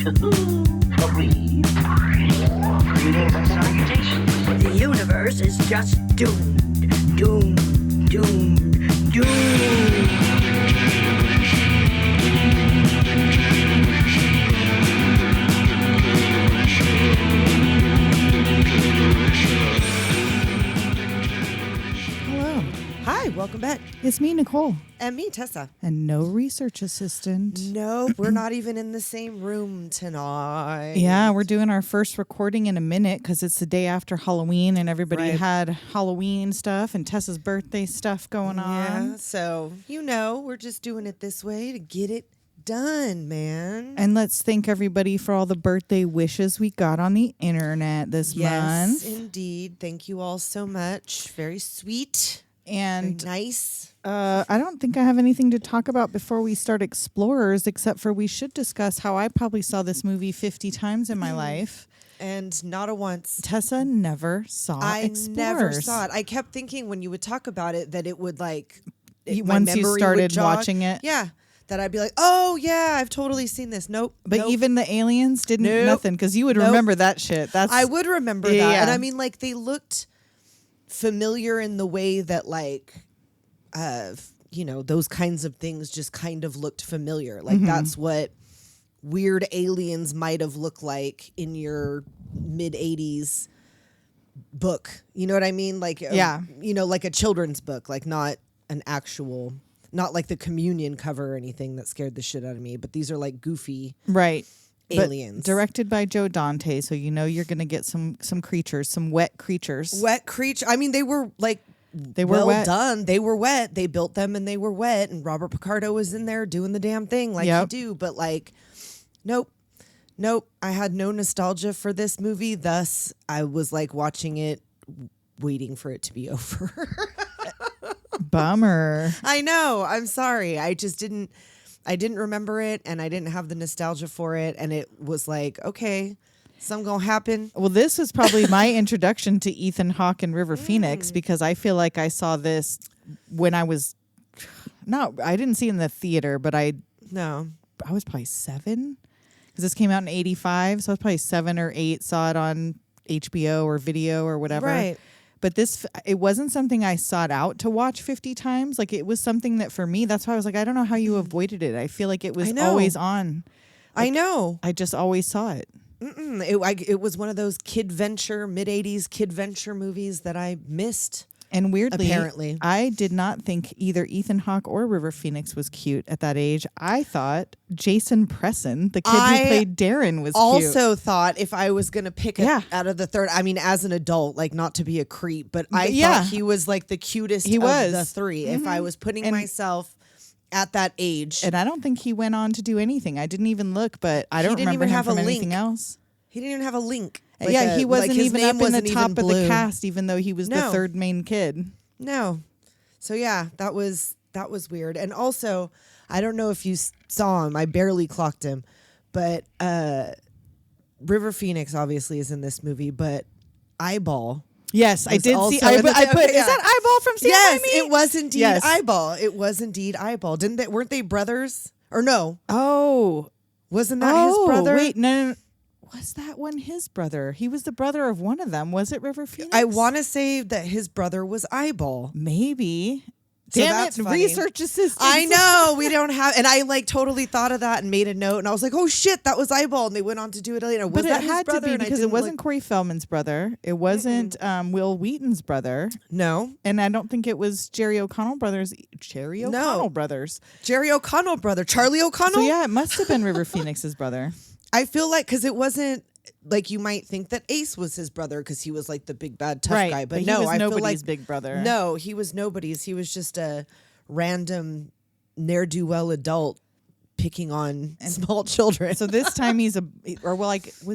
Agreed. Greetings and salutations. The universe is just doomed. Doomed. Doomed. Doomed. Hi, welcome back. It's me, Nicole. And me, Tessa. And no research assistant. No, we're not even in the same room tonight. Yeah, we're doing our first recording in a minute because it's the day after Halloween and everybody had Halloween stuff and Tessa's birthday stuff going on. Yeah, so, we're just doing it this way to get it done, man. And let's thank everybody for all the birthday wishes we got on the internet this month. Yes, indeed. Thank you all so much. Very sweet. And very nice. I don't think I have anything to talk about before we start Explorers, except for we should discuss how I probably saw this movie 50 times in my life. And not a once. Tessa never saw Explorers. I never saw it. I kept thinking when you would talk about it that it would once you started watching it. Yeah. That I'd be like, oh, yeah, I've totally seen this. Nope. But even the aliens didn't nothing because you would remember that shit. I would remember that. And I mean, they looked familiar in the way that those kinds of things just kind of looked familiar. That's what weird aliens might have looked like in your mid 80s book. You know what I mean? Like a children's book, not an actual, not like the Communion cover or anything that scared the shit out of me. But these are goofy aliens. But directed by Joe Dante, so you're going to get some creatures, some wet creatures. Wet creature. I mean, they were they were wet. Done. They were wet. They built them and they were wet. And Robert Picardo was in there doing the damn thing you do. But nope. I had no nostalgia for this movie. Thus, I was watching it, waiting for it to be over. Bummer. I know. I'm sorry. I didn't remember it, and I didn't have the nostalgia for it, and it was okay, something gonna happen. Well, this was probably my introduction to Ethan Hawke and River Phoenix because I feel like I saw this when I was I didn't see it in the theater, but I was probably 7 because this came out in 85, so I was probably 7 or 8. Saw it on HBO or video or whatever. Right. But it wasn't something I sought out to watch 50 times. It was something that for me, that's why I was I don't know how you avoided it. I feel like it was always on. I know. I just always saw it. It was one of those mid-80s kid venture movies that I missed. And weirdly, apparently, I did not think either Ethan Hawke or River Phoenix was cute at that age. I thought Jason Presson, the kid who played Darren, was also cute. Thought if I was going to pick it out of the third, I mean, as an adult, not to be a creep, but I thought he was the cutest of the three. Mm-hmm. If I was putting myself at that age. And I don't think he went on to do anything. I didn't even look, but I don't remember him from anything else. He didn't even have a link. He wasn't even up in the top of the cast, even though he was the third main kid. No. So yeah, that was weird. And also, I don't know if you saw him. I barely clocked him, but River Phoenix obviously is in this movie. But Eyeball. Yes, I did see. I put. Is that Eyeball from Stand Yes, By Me? it was indeed Eyeball. It was indeed Eyeball. Weren't they brothers? Or no? Oh, wasn't that his brother? Wait, no. Was that one his brother? He was the brother of one of them. Was it River Phoenix? I want to say that his brother was Eyeball. Maybe. So Damn it, funny. Research assistants. I know, we don't have, and I totally thought of that and made a note, and I was like, oh shit, that was Eyeball, and they went on to do it later. But it had to be because it wasn't Corey Feldman's brother. It wasn't Will Wheaton's brother. No. And I don't think it was Jerry O'Connell brothers. Jerry O'Connell brothers. Jerry O'Connell brother. Charlie O'Connell? So yeah, it must have been River Phoenix's brother. I feel because it wasn't, you might think that Ace was his brother because he was the big bad tough guy, but no, he was I nobody's feel big brother. No, he was nobody's. He was just a random ne'er-do-well adult picking on small children. So this time was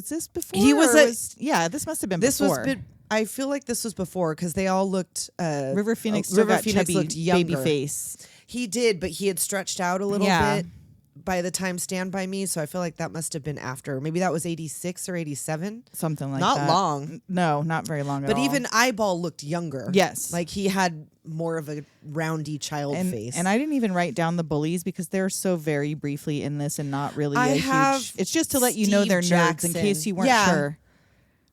this before? He was this must have been before. I feel like this was before because they all looked. River Phoenix still got chubby looked younger. baby face. He did, but he had stretched out a little bit by the time Stand By Me, so I feel like that must have been after. Maybe that was 86 or 87. Something like not that. Not long. No, not very long at all. But even Eyeball looked younger. Yes. Like he had more of a roundy child face. And I didn't even write down the bullies because they're so very briefly in this and not really huge. It's just to let you know they're Jackson. nerds in case you weren't sure.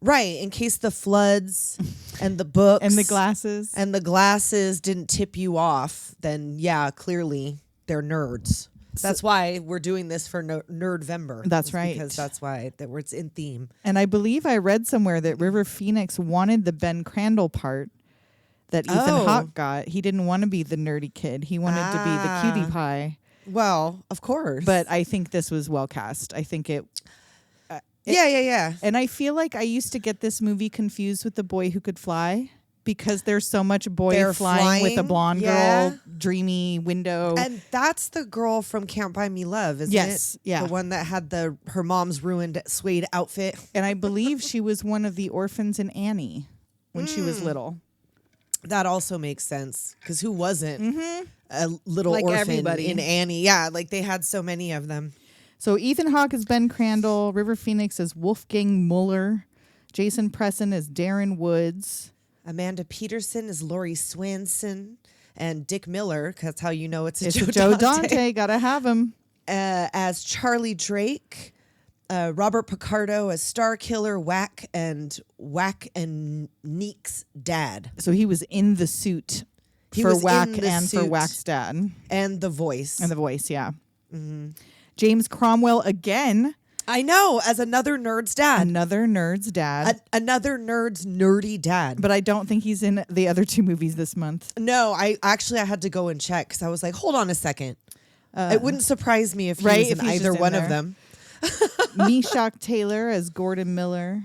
Right, in case the floods and the books and the glasses didn't tip you off, then yeah, clearly they're nerds. That's why we're doing this for Nerdvember. That's right. Because that's why it's in theme. And I believe I read somewhere that River Phoenix wanted the Ben Crandall part that Ethan Hawke got. He didn't want to be the nerdy kid. He wanted to be the cutie pie. Well, of course. But I think this was well cast. I think it. Yeah. And I feel like I used to get this movie confused with The Boy Who Could Fly because there's so much boy flying with a blonde girl, dreamy window. And that's the girl from Can't Buy Me Love, isn't it? Yes, yeah. The one that had her mom's ruined suede outfit. And I believe she was one of the orphans in Annie when she was little. That also makes sense because who wasn't a little orphan in Annie? Yeah, like they had so many of them. So Ethan Hawke is Ben Crandall, River Phoenix is Wolfgang Mueller, Jason Presson is Darren Woods, Amanda Peterson is Laurie Swanson, and Dick Miller, because that's how you know it's Joe Dante. Gotta have him. As Charlie Drake, Robert Picardo as Star Killer, Whack and Neek's dad. So he was in the suit for Whack and for Whack's dad. And the voice. Yeah. Mm-hmm. James Cromwell again. I know, as another nerd's dad. Another nerd's dad. Another nerd's nerdy dad. But I don't think he's in the other two movies this month. No, I had to go and check because I was like, hold on a second. It wouldn't surprise me if he was in either one of them. Meshack Taylor as Gordon Miller.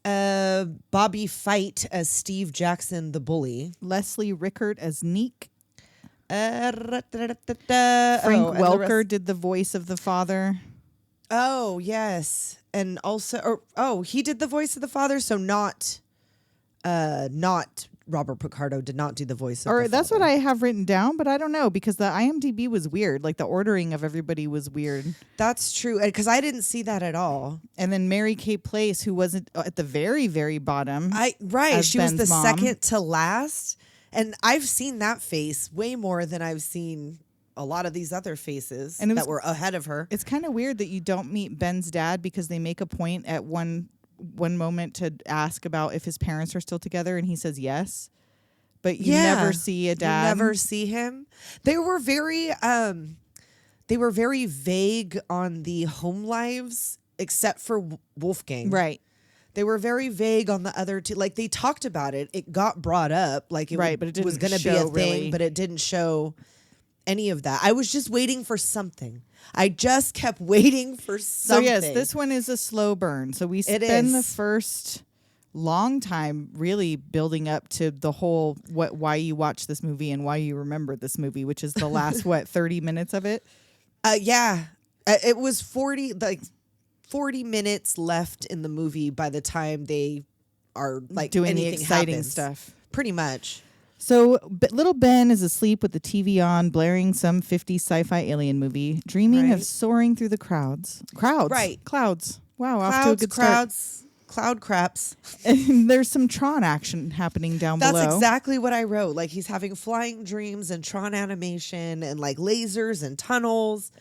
Bobby Fight as Steve Jackson, the bully. Leslie Rickert as Neek. Frank Welker did the voice of the father. Oh, yes. And also, he did the voice of the father, so not Robert Picardo did not do the voice of the father. That's what I have written down, but I don't know because the IMDb was weird. Like the ordering of everybody was weird. That's true, because I didn't see that at all. And then Mary Kay Place, who wasn't at the very, very bottom. She was the second to last. And I've seen that face way more than I've seen a lot of these other faces that were ahead of her. It's kind of weird that you don't meet Ben's dad because they make a point at one moment to ask about if his parents are still together, and he says yes. But you never see a dad. You never see him. They were very vague on the home lives, except for Wolfgang. Right. They were very vague on the other two. Like they talked about it. It got brought up. Like but it was going to be a thing, really. But it didn't show any of that. I was just waiting for something. I just kept waiting for something. So yes, this one is a slow burn. So we spend the first long time really building up to the whole why you watch this movie and why you remember this movie, which is the last 30 minutes of it. It was 40 minutes left in the movie by the time they are like doing the exciting happens. stuff. Pretty much. So little Ben is asleep with the TV on, blaring some 50s sci-fi alien movie, dreaming of soaring through the clouds. Right. Clouds. Wow, Clouds, off to a good start. Cloud craps. And there's some Tron action happening down below. That's exactly what I wrote. Like he's having flying dreams and Tron animation and like lasers and tunnels.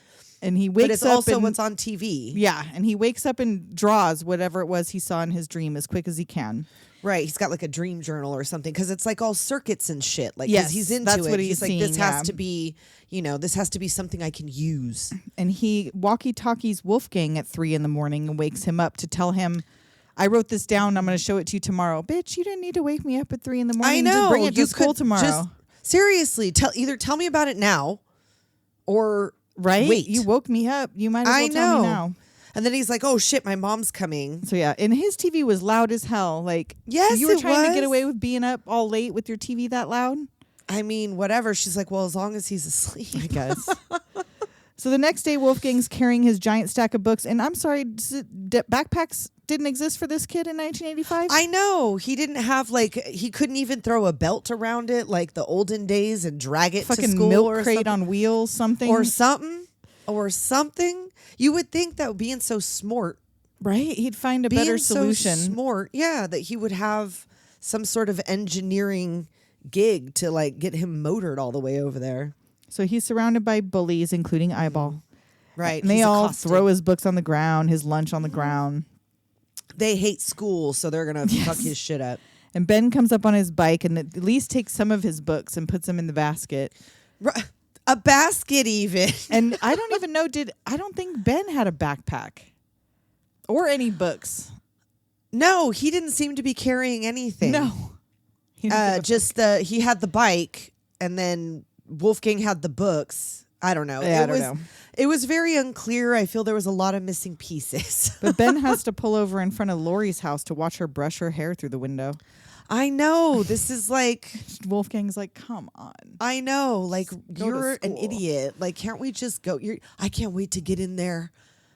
And he wakes up. But it's also what's on TV. Yeah, and he wakes up and draws whatever it was he saw in his dream as quick as he can. Right, he's got like a dream journal or something because it's like all circuits and shit. Like, yes, he's into that's it. What he's like, seeing, this has to be, this has to be something I can use. And he walkie-talkies Wolfgang at 3 a.m. and wakes him up to tell him, "I wrote this down. I'm going to show it to you tomorrow." Bitch, you didn't need to wake me up at 3 a.m. I know. To bring it to school tomorrow. Seriously, either tell me about it now, or wait. You woke me up. You might as well tell me now. And then he's like, "Oh shit, my mom's coming." So yeah, and his TV was loud as hell. Like, yes, you were trying to get away with being up all late with your TV that loud. I mean, whatever. She's like, "Well, as long as he's asleep, I guess." So the next day, Wolfgang's carrying his giant stack of books, and I'm sorry, backpacks didn't exist for this kid in 1985. I know he didn't have he couldn't even throw a belt around it like the olden days and drag it fucking to school milk or crate something. on wheels, something or something. or something. You would think that being so smart, Right? He'd find a better solution. So smart, yeah, that he would have some sort of engineering gig to like get him motored all the way over there. So he's surrounded by bullies, including Eyeball. Right. And they he's all accosted. throw his books on the ground, his lunch on the ground. They hate school, so they're going to fuck his shit up. And Ben comes up on his bike and at least takes some of his books and puts them in the basket. A basket even. And I don't even know, I don't think Ben had a backpack or any books. No, he didn't seem to be carrying anything. No. He had the bike, and then Wolfgang had the books. I don't know. Yeah, I don't know. It was very unclear. I feel there was a lot of missing pieces. But Ben has to pull over in front of Lori's house to watch her brush her hair through the window. I know. This is like... Wolfgang's like, come on. I know. Like, you're an school. idiot. Like, can't we just go? I can't wait to get in there.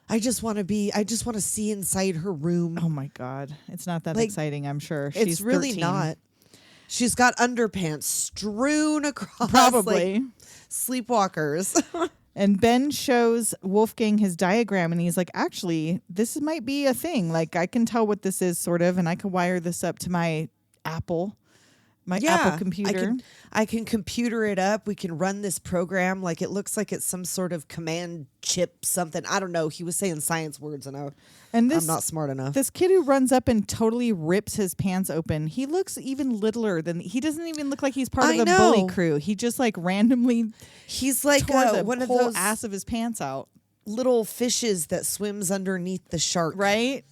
I just want to see inside her room. Oh, my God. It's not that Like, exciting, I'm sure. It's She's really 13. not. She's got underpants strewn across. Probably. Like, sleepwalkers. And Ben shows Wolfgang his diagram, and he's like, actually, this might be a thing. Like, I can tell what this is, sort of, and I can wire this up to my Apple computer. I can computer it up. We can run this program. Like, it looks like it's some sort of command chip something. I don't know. He was saying science words, and I'm not smart enough. This kid who runs up and totally rips his pants open, he looks even littler than... He doesn't even look like he's part of the bully crew. He just, like, randomly... He's like one of whole those ass of his pants out. little fishes that swims underneath the shark. Right?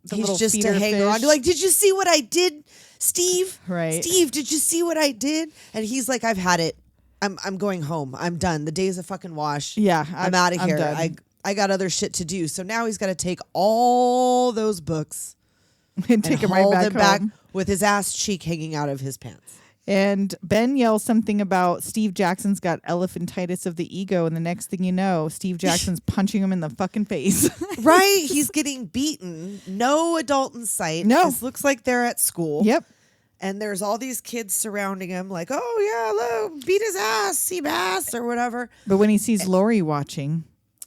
The He's little just a feeder hanger on. fish. You're like, did you see what I did, Steve? Right. Steve, did you see what I did? And he's like, I've had it. I'm going home. I'm done. The day's a fucking wash. Yeah, I'm out of I'm here. done. I got other shit to do. So now he's got to take all those books and take him right haul back them home. back with his ass cheek hanging out of his pants. And Ben yells something about Steve Jackson's got elephantitis of the ego, and the next thing you know, Steve Jackson's punching him in the fucking face. Right? He's getting beaten. No adult in sight. No. This looks like they're at school. Yep. And there's all these kids surrounding him like, oh, yeah, look, beat his ass, Seabass, or whatever. But when he sees Lori watching,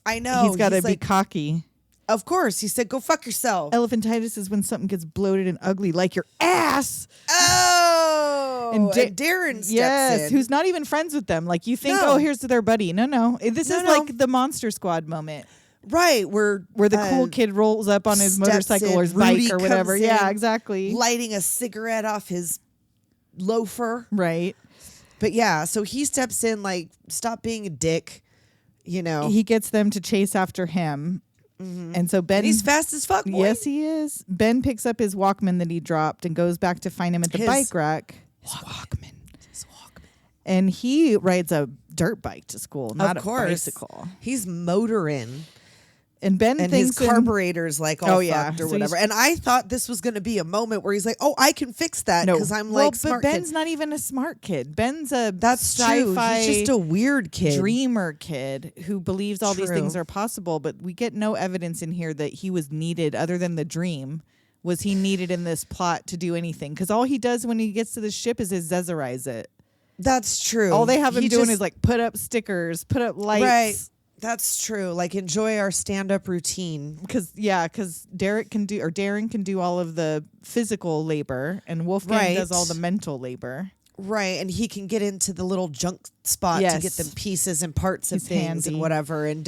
I know. he's got to be like, cocky. Of course. He said, go fuck yourself. Elephantitis is when something gets bloated and ugly, like your ass. Oh. And Darren steps in. who's not even friends with them. Like you think, No. oh, here's their buddy. No. This No, is no. like the Monster Squad moment. Right. Where the cool kid rolls up on his steps motorcycle in, or his Rudy bike or whatever. comes Yeah, in, exactly. lighting a cigarette off his loafer. Right. But yeah, so he steps in like, stop being a dick, you know. He gets them to chase after him. And so Ben... And he's fast as fuck, boy. Yes, he is. Ben picks up his Walkman that he dropped and goes back to find him at the His bike rack. His Walkman. And he rides a dirt bike to school, not Of a course. bicycle. He's motoring. And Ben And thinks his carburetor's like all fucked or So whatever. And I thought this was going to be a moment where he's like, oh, I can fix that because I'm like but smart Ben's kid. not even a smart kid. Ben's a That's true. sci-fi He's just a weird kid. dreamer kid who believes all these True. things are possible, but we get no evidence in here that he was needed other than the dream. Was he needed in this plot to do anything? Because all he does when he gets to the ship is accessorize it. That's true. All they have him He doing just- is like put up stickers, put up lights. Right. That's true. Like enjoy our stand-up routine. Because Darren can do all of the physical labor, and Wolfgang Right. does all the mental labor. Right. And he can get into the little junk spot to Yes. get them pieces and parts of He's things handy. and whatever. And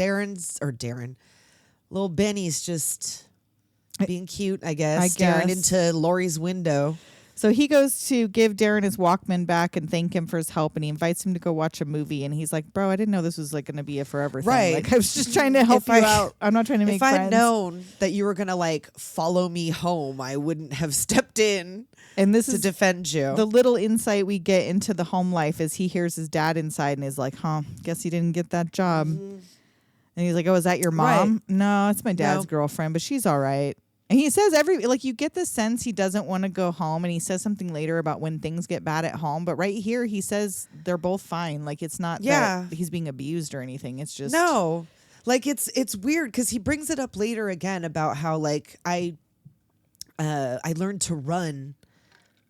little Benny's just being cute, I guess. Staring guess. into Lori's window. So he goes to give Darren his Walkman back and thank him for his help, and he invites him to go watch a movie. And he's like, "Bro, I didn't know this was like going to be a forever thing. Right. Like I was just trying to help If you out. I'm not trying to make If I'd friends." known that you were going to like follow me home, I wouldn't have stepped in And this to is defend you. the little insight we get into the home life is he hears his dad inside and is like, "Huh, guess he didn't get that job." And he's like, "Oh, is that your mom?" Right. No, it's my dad's No. girlfriend, but she's all right. And he says you get the sense he doesn't want to go home, and he says something later about when things get bad at home. But right here, he says they're both fine. Like it's not that he's being abused or anything. It's just No. Like it's weird because he brings it up later again about how like I learned to run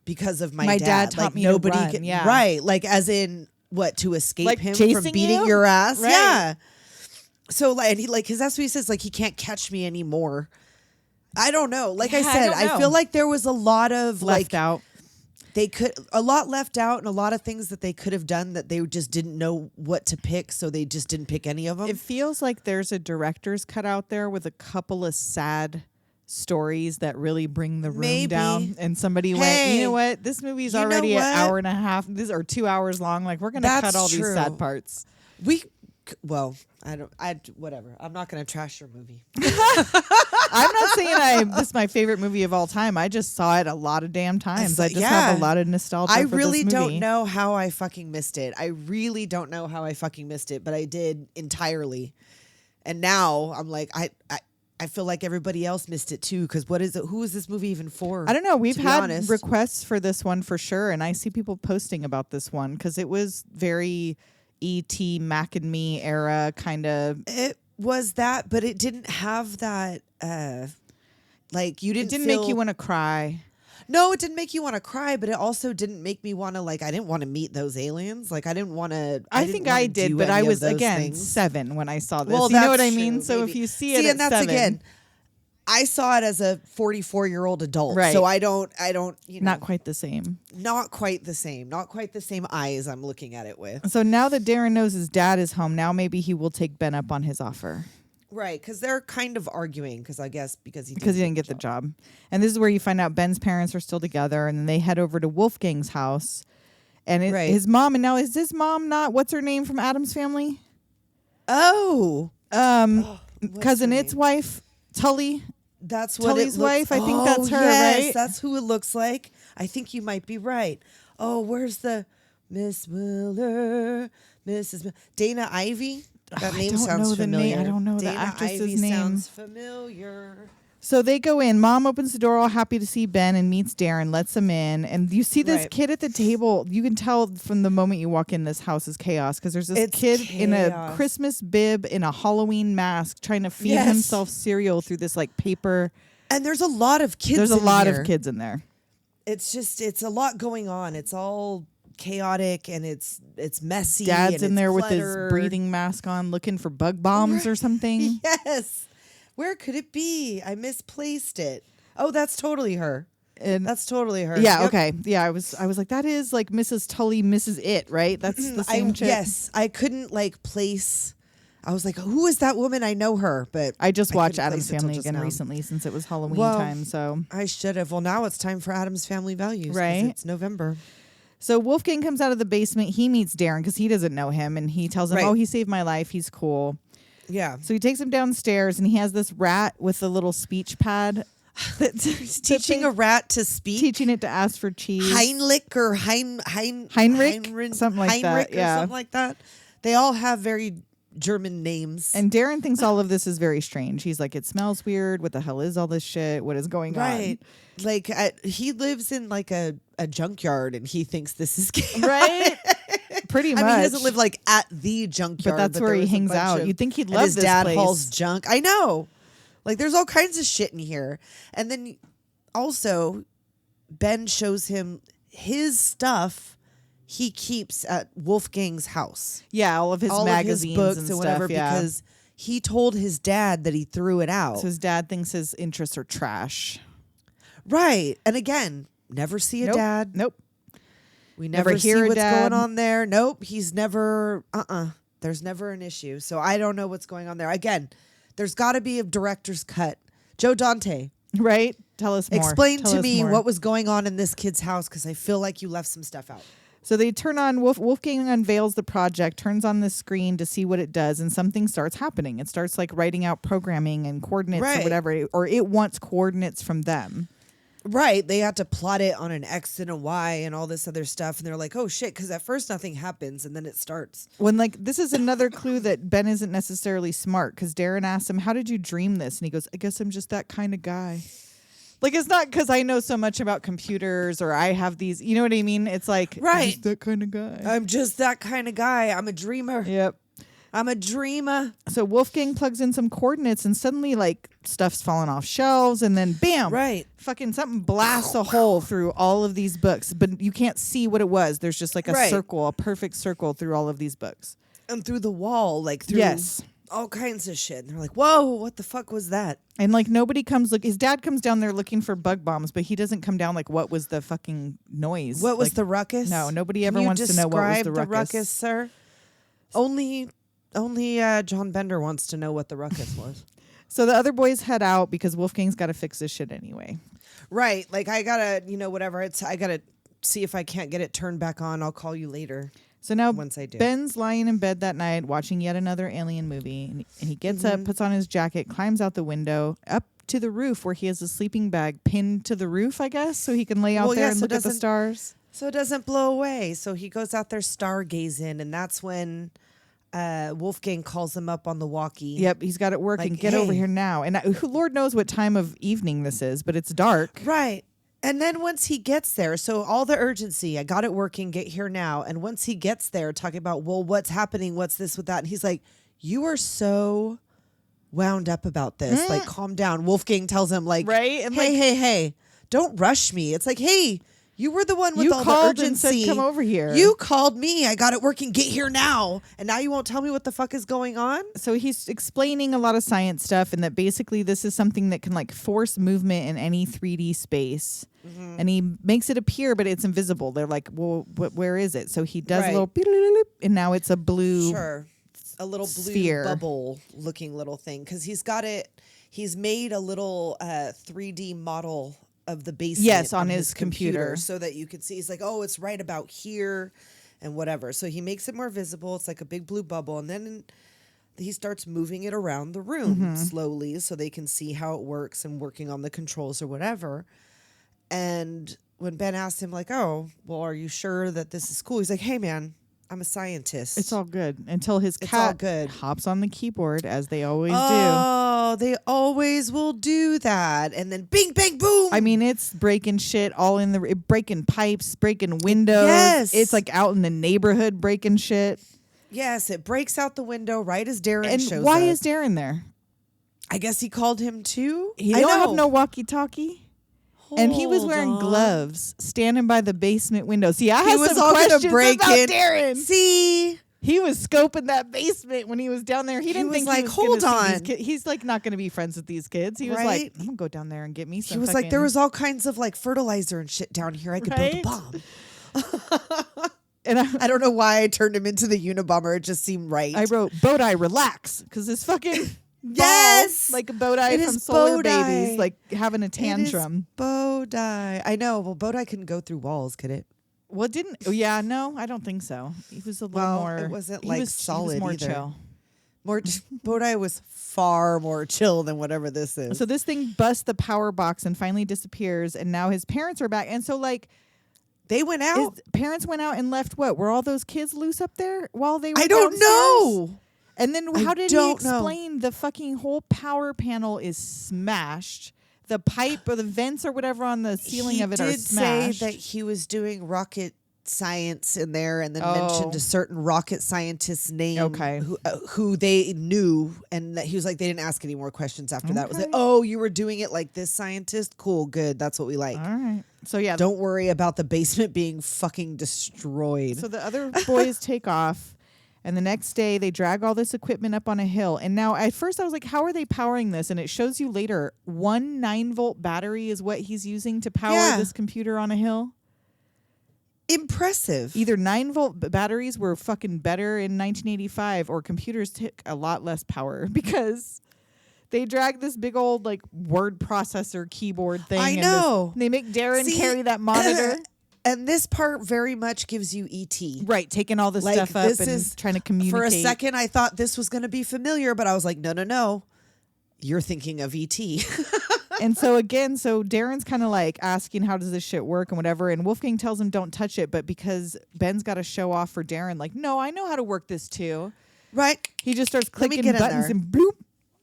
because of my dad taught like me to nobody run, can, yeah. Right. Like as in what, to escape Like him chasing from beating you? your ass. Right. Yeah. So like, and he like, because that's what he says. Like, he can't catch me anymore. I don't know. Like I Yeah, I said, don't I know. feel like there was a lot of Left like out. a lot left out, and a lot of things that they could have done that they just didn't know what to pick, so they just didn't pick any of them. It feels like there's a director's cut out there with a couple of sad stories that really bring the room Maybe. down. And somebody went, Hey, you know what? This movie's you know already an what? hour and a half. These are 2 hours long. Like, we're going to That's cut all these true. sad parts. Whatever. I'm not going to trash your movie. I'm not saying this is my favorite movie of all time. I just saw it a lot of damn times. I just have a lot of nostalgia I for really this movie. don't know how I fucking missed it. But I did entirely. And now I'm like, I feel like everybody else missed it too. Because who is this movie even for? I don't know. We've to be had honest? requests for this one for sure. And I see people posting about this one because it was very E.T. Mac and Me era kind of. It was that, but it didn't have that. Like you didn't. It didn't feel, make you want to cry. No, it didn't make you want to cry, but it also didn't make me want to like. I didn't want to meet those aliens. Like I didn't want to. I think I did, but I was again 7 when I saw this. Well, you know what that's I mean? true, So maybe. if you see it, at and that's 7, again. I saw it as a 44-year-old adult, Right. so I don't, you know, not quite the same. not quite the same eyes I'm looking at it with. So now that Darren knows his dad is home, now maybe he will take Ben up on his offer. Right, because they're kind of arguing, because he didn't get the job. And this is where you find out Ben's parents are still together, and then they head over to Wolfgang's house. And Right. his mom, and now is his mom not, what's her name from Addams Family? Oh, Cousin her It's name? wife, Tully. that's what Tully's it looks. wife? I think that's her, yes, right? That's who it looks like. I think you might be right. Oh, where's the Miss Willer, Dana Ivy? That I name don't sounds know the familiar. name. I don't know the Dana actress's Ivy name. Sounds familiar. So they go in. Mom opens the door, all happy to see Ben, and meets Darren, lets him in. And you see this Right. kid at the table. You can tell from the moment you walk in, this house is chaos because there's this It's kid in a chaos. Christmas bib in a Halloween mask trying to feed Yes. himself cereal through this like paper. And there's a lot of kids. There's a in lot here. of kids in there. It's a lot going on. It's all chaotic and it's messy. Dad's and in it's there with his cluttered. breathing mask on, looking for bug bombs or something. Yes. Where could it be? I misplaced it. Oh, that's totally her. And That's totally her. yeah, Yep. okay. Yeah, I was like, that is like Mrs. Tully, Mrs. It, right? That's the same chick. Yes, I couldn't like place. I was like, who is that woman? I know her, but I just watched couldn't Addams place it till Family just again now. recently since it was Halloween Well, time. So I should have. Well, now it's time for Addams Family Values. 'cause Right. It's November. So Wolfgang comes out of the basement. He meets Darren because he doesn't know him, and he tells him, Right. "Oh, he saved my life. He's cool." Yeah. So he takes him downstairs, and he has this rat with a little speech pad, He's teaching a rat to speak. teaching it to ask for cheese. Heinrich or Heinrich? Something Something like that, Heinrich or yeah. something like that. They all have very German names. And Darren thinks all of this is very strange. He's like, "It smells weird. What the hell is all this shit? What is going right. on?" Like he lives in like a junkyard and he thinks this is chaos. Right? Pretty much. I mean, he doesn't live like at the junkyard, But that's where there he was a hangs bunch out. of- You'd think he'd and love his this dad place. hauls junk. I know. Like there's all kinds of shit in here. And then also Ben shows him his stuff he keeps at Wolfgang's house. Yeah, all of his all magazines of his books and and stuff, whatever yeah. because he told his dad that he threw it out. So his dad thinks his interests are trash. Right. And again, never see a Nope. dad. Nope. We Never never, hear see a what's dad. going on there. Nope. He's never there's never an issue. So I don't know what's going on there. Again, there's gotta be a director's cut. Joe Dante, Right? Tell us more. explain Tell to us me more. what was going on in this kid's house because I feel like you left some stuff out. So they turn on Wolfgang unveils the project, turns on the screen to see what it does, and something starts happening. It starts like writing out programming and coordinates or Right. whatever, or it wants coordinates from them. Right. They had to plot it on an X and a Y and all this other stuff. And they're like, oh shit, because at first nothing happens and then it starts. When like this is another clue that Ben isn't necessarily smart because Darren asks him, "How did you dream this?" And he goes, "I guess I'm just that kind of guy." Like it's not because I know so much about computers or I have these, you know what I mean? It's like, Right. I'm just that kind of guy. I'm just that kind of guy. I'm a dreamer. Yep. I'm a dreamer. So Wolfgang plugs in some coordinates and suddenly like stuff's falling off shelves and then bam, Right. fucking something blasts a hole through all of these books, but you can't see what it was. There's just like a Right. circle, a perfect circle through all of these books. And through the wall, like through. Yes. all kinds of shit. And they're like, whoa, what the fuck was that? And like nobody comes look. His dad comes down there looking for bug bombs, but he doesn't come down like what was the fucking noise? What was Like, the ruckus? No, nobody ever wants to know what was the Describe ruckus. sir. Only John Bender wants to know what the ruckus was. So the other boys head out because Wolfgang's got to fix this shit anyway. Right. Like I gotta, whatever. I gotta see if I can't get it turned back on. I'll call you later. So now Once I do. Ben's lying in bed that night watching yet another alien movie, and he gets up, puts on his jacket, climbs out the window, up to the roof where he has a sleeping bag pinned to the roof, I guess, so he can lay out there and look at the stars. So it doesn't blow away. So he goes out there stargazing, and that's when Wolfgang calls him up on the walkie. Yep, he's got it working. Like, Get over hey. here now. And Lord knows what time of evening this is, but it's dark. Right. And then once he gets there, so all the urgency, I got it working, get here now. And once he gets there, talking about, well, what's happening? What's this with that? And he's like, you are so wound up about this. Like, calm down. Wolfgang tells him, like, Right? And hey, don't rush me. It's like, hey, you were the one with You all the called and urgency. said, come over here. You called me. I got it working. Get here now. And now you won't tell me what the fuck is going on? So he's explaining a lot of science stuff, and that basically this is something that can like force movement in any 3D space. And he makes it appear, but it's invisible. They're like, well, where is it? So he does a Right. little beep, and now it's a blue. Sure. A little blue sphere. bubble looking little thing. Because he's got it. He's made a little 3D model of the basement. Yes, on his computer. So that you can see. He's like, oh, it's right about here and whatever. So he makes it more visible. It's like a big blue bubble. And then he starts moving it around the room slowly so they can see how it works and working on the controls or whatever. And when Ben asked him, like, oh, well, are you sure that this is cool? He's like, hey, man, I'm a scientist. It's all good until his It's all cat good. hops on the keyboard, as they always do. Oh, they always will do that. And then bing, bang, boom. I mean, it's breaking shit all in the breaking pipes, breaking windows. Yes. It's like out in the neighborhood breaking shit. Yes, it breaks out the window right as Darren And shows why up. is Darren there? I guess he called him too. He I don't know. have no walkie-talkie. And he was Hold wearing on. gloves, standing by the basement window. See, I He had was some all gonna questions break about it. Darren. See, He was scoping that basement when he was down there. He didn't was think like, he was "Hold gonna see on." these kids. He's like not going to be friends with these kids. He was like, Right? I'm gonna go down there and get me some. he was like, fucking-" there was all kinds of like fertilizer and shit down here. I could build a Right? bomb. And I don't know why I turned him into the Unabomber. It just seemed right. I wrote Bodai relax because this fucking Yes! ball, like a Bodai It from is Solar Bodai. Babies, like having a It is tantrum. Bodai. I know. Well, Bodai couldn't go through walls, could it? Well, didn't? Oh, yeah, no, I don't think so. He was a little Well, more. it wasn't, he like, was, solid he was more either. chill. More Bodai was far more chill than whatever this is. So this thing busts the power box and finally disappears, and now his parents are back. And so, like, they went out. his parents went out and left what? Were all those kids loose up there while they were I don't downstairs? know. And then I how did he don't know. explain the fucking whole power panel is smashed? The pipe or the vents or whatever on the ceiling He of it are did smashed. say that he was doing rocket science in there, and then Oh. mentioned a certain rocket scientist's name, Okay. who they knew, and that he was like, they didn't ask any more questions after that. It was like, Okay. oh, you were doing it like this scientist? Cool, good. That's what we like. All right. So yeah, Don't worry about the basement being fucking destroyed. so the other boys take off, and the next day they drag all this equipment up on a hill. And now at first I was like, how are they powering this? And it shows you later, 1 9-volt battery is what he's using to power Yeah. this computer on a hill. Impressive. Either 9-volt batteries were fucking better in 1985, or computers took a lot less power because they drag this big old like word processor keyboard thing. I and know. they make Darren See, carry that monitor. And this part very much gives you ET. Right, taking all this Like, stuff up this and is- trying to communicate. For a second, I thought this was going to be familiar, but I was like, no. You're thinking of ET. And so Darren's kind of like asking, how does this shit work and whatever. And Wolfgang tells him don't touch it. But because Ben's got to show off for Darren, like, no, I know how to work this too. Right? He just starts Let me clicking get in buttons there. and bloop,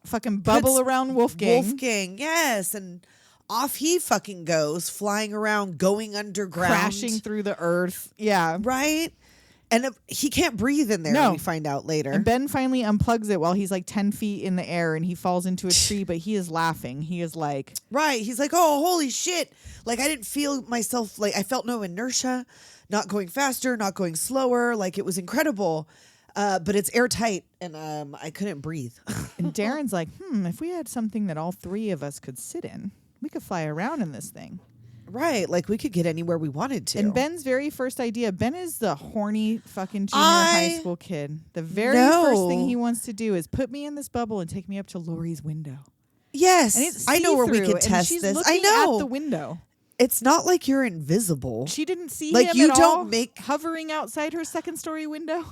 fucking bubble Puts around Wolfgang. Wolfgang, yes. And off he fucking goes, flying around, going underground. Crashing through the earth. Yeah. Right? And he can't breathe in there, No. we find out later. And Ben finally unplugs it while he's like 10 feet in the air and he falls into a tree, but he is laughing. He is like, Right. He's like, oh, holy shit. Like, I didn't feel myself, like, I felt no inertia, not going faster, not going slower. Like, it was incredible. But it's airtight, and I couldn't breathe. And Darren's like, if we had something that all three of us could sit in, we could fly around in this thing. Right, like we could get anywhere we wanted to. And Ben's very first idea, Ben is the horny fucking junior high school kid. The very first thing he wants to do is put me in this bubble and take me up to Lori's window. Yes, And it's I know where we see-through, could test and she's this. looking I know at the window. It's not like you're invisible. She didn't see Like, him you at don't all make- hovering outside her second-story window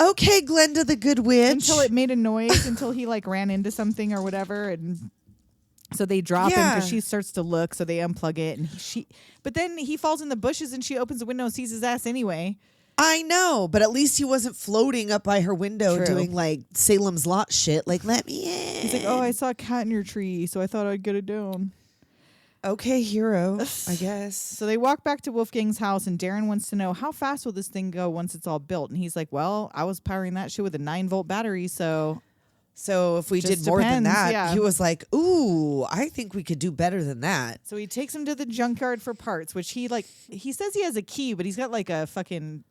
Okay, Glenda the Good Witch. until it made a noise, until he like ran into something or whatever, and so they drop him because she starts to look. So they unplug it, and but then he falls in the bushes, and she opens the window and sees his ass anyway. I know, but at least he wasn't floating up by her window True. doing like Salem's Lot shit. Like, let me in. He's like, "Oh, I saw a cat in your tree, so I thought I'd get it down." Okay, hero, I guess. So they walk back to Wolfgang's house, and Darren wants to know, how fast will this thing go once it's all built? And he's like, well, I was powering that shit with a 9-volt battery, so if we Just did more than depends, that, yeah. he was like, ooh, I think we could do better than that. So he takes him to the junkyard for parts, which he says he has a key, but he's got like a fucking,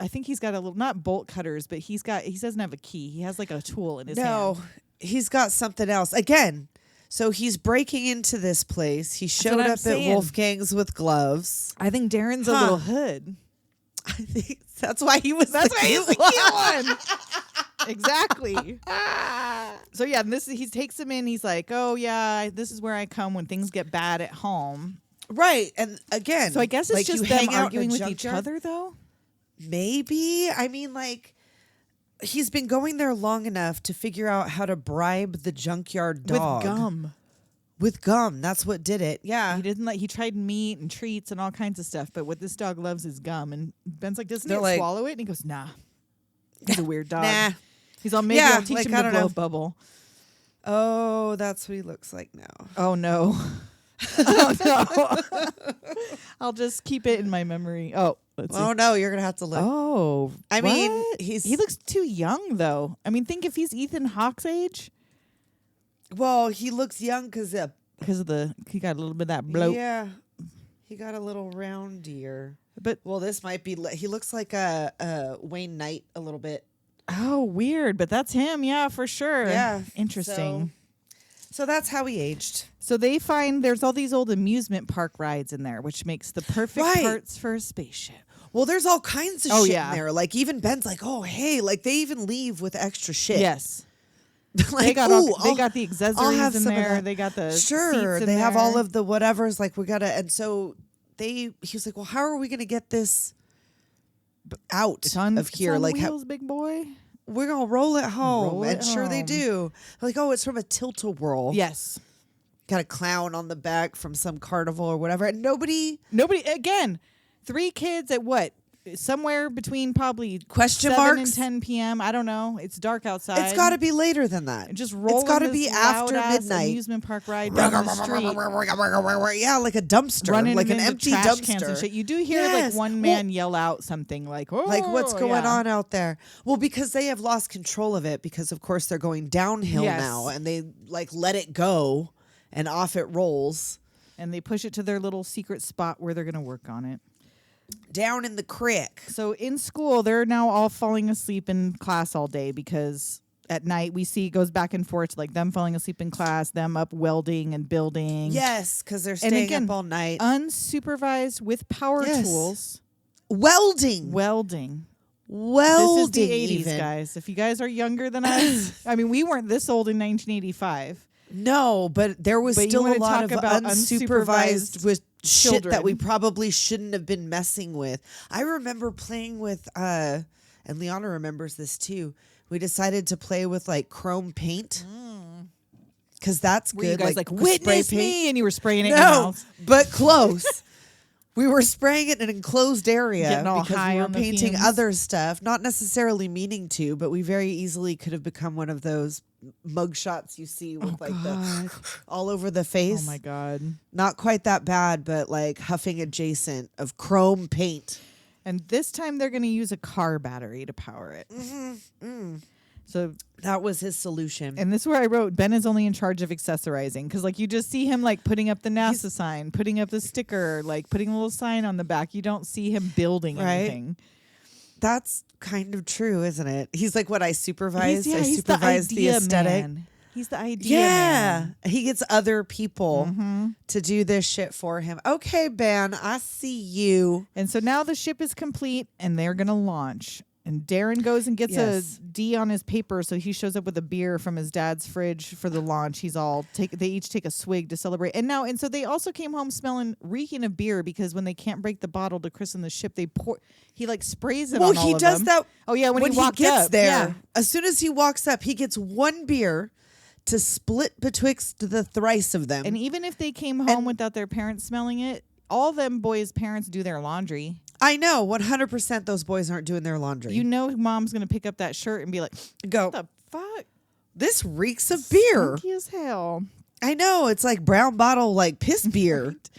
I think he's got a little, not bolt cutters, but he doesn't have a key. He has like a tool in his hand. He's got something else. Again, so he's breaking into this place. He showed what I'm up saying. at Wolfgang's with gloves. I think Darren's a little hood. I think that's why he was That's the why he's cute the cute one. Exactly. So yeah, he takes him in. He's like, "Oh yeah, this is where I come when things get bad at home." Right, and again, So I guess it's like, just you them hang out in a arguing with each junkyard? other, though. Maybe. I mean, like, he's been going there long enough to figure out how to bribe the junkyard dog. With gum. With gum. That's what did it. Yeah. He tried meat and treats and all kinds of stuff, but what this dog loves is gum. And Ben's like, doesn't They're it like- swallow it? And he goes, nah. He's a weird dog. Nah. He's all, maybe Yeah, I'll teach like, him I to don't blow know. a bubble. Oh, that's what he looks like now. Oh, no. Oh, no. I'll just keep it in my memory. Oh, let's see. Oh, no, you're going to have to look. Oh, I mean, what? he looks too young, though. I mean, think if he's Ethan Hawke's age. Well, he looks young because Because of he got a little bit of that bloat. yeah, he got a little roundier. But, Well, this might be, he looks like a Wayne Knight a little bit. oh, weird. But that's him. Yeah, for sure. Yeah. Interesting. So that's how he aged. So they find there's all these old amusement park rides in there, which makes the perfect Right. parts for a spaceship. Well, there's all kinds of Oh, shit yeah. in there. Like, even Ben's like, oh, hey, like, they even leave with extra shit. Yes. Like, They got ooh, they got the I'll accessories have in some of there. that. They got the Sure, seats in they have all there. of the whatevers. Like, we gotta, and so he was like, well, how are we gonna get this out It's on, of here? it's on Like, wheels, big boy. we're gonna roll it home, Roll and it sure they home. do. Like, oh, it's from a tilt-a-whirl. Yes. Got a clown on the back from some carnival or whatever, and nobody. Again, 3 kids at what? Somewhere between probably Question 7 marks? and 10 p.m. I don't know. It's dark outside. It's got to be later than that. just roll. It's got to be after midnight. Amusement park ride down the street. Yeah, like a dumpster, Running like an into empty trash cans and dumpster. shit. You do hear Yes. like one man yell out something like, "Oh, Like, what's going yeah. on out there? Well, because they have lost control of it, because of course they're going downhill Yes. now, and they like let it go, and off it rolls And they push it to their little secret spot where they're going to work on it. down in the creek. So in school, they're now all falling asleep in class all day because at night we see it goes back and forth, like them falling asleep in class, them up welding and building. Yes, because they're And staying again, up all night. unsupervised with power Yes. tools, Welding, welding. welding. This is the 80s, even. guys. If you guys are younger than us, I mean, we weren't this old in 1985. No, but there was But you still a wanna lot talk of about unsupervised with shit that we children. probably shouldn't have been messing with. I remember playing with, and Liana remembers this too. We decided to play with like chrome paint because that's Were good. you guys like, spray witness paint. me? And you were spraying it in your No, mouth. but close. We were spraying it in an enclosed area Getting all because high we were on the painting fumes. other stuff, not necessarily meaning to, but we very easily could have become one of those mug shots you see with like the all over the face. Oh my God. Not quite that bad, but like huffing adjacent of chrome paint. And this time they're going to use a car battery to power it. So, That was his solution. and this is where I wrote, Ben is only in charge of accessorizing. Because, like, you just see him, like, putting up the NASA sign, putting up the sticker, like, putting a little sign on the back. You don't see him building Right. anything. That's kind of true, isn't it? He's like, what I supervise? I he's supervise the aesthetic. Man. He's the idea man. He gets other people to do this shit for him. Okay, Ben, I see you. And so now the ship is complete and they're going to launch. And Darren goes and gets a D on his paper, so he shows up with a beer from his dad's fridge for the launch. They each take a swig to celebrate. And so they also came home reeking of beer because when they can't break the bottle to christen the ship, he like sprays it on all of them. Well, he does that. Oh yeah, when he gets up, there. yeah. As soon as he walks up, he gets one beer to split betwixt the thrice of them. And even if they came home without their parents smelling it, all them boys' parents do their laundry. I know 100% those boys aren't doing their laundry. You know, mom's gonna pick up that shirt and be like, "Go, what the fuck? This reeks of beer. Stinky as hell." I know, it's like brown bottle, like piss beer. Right.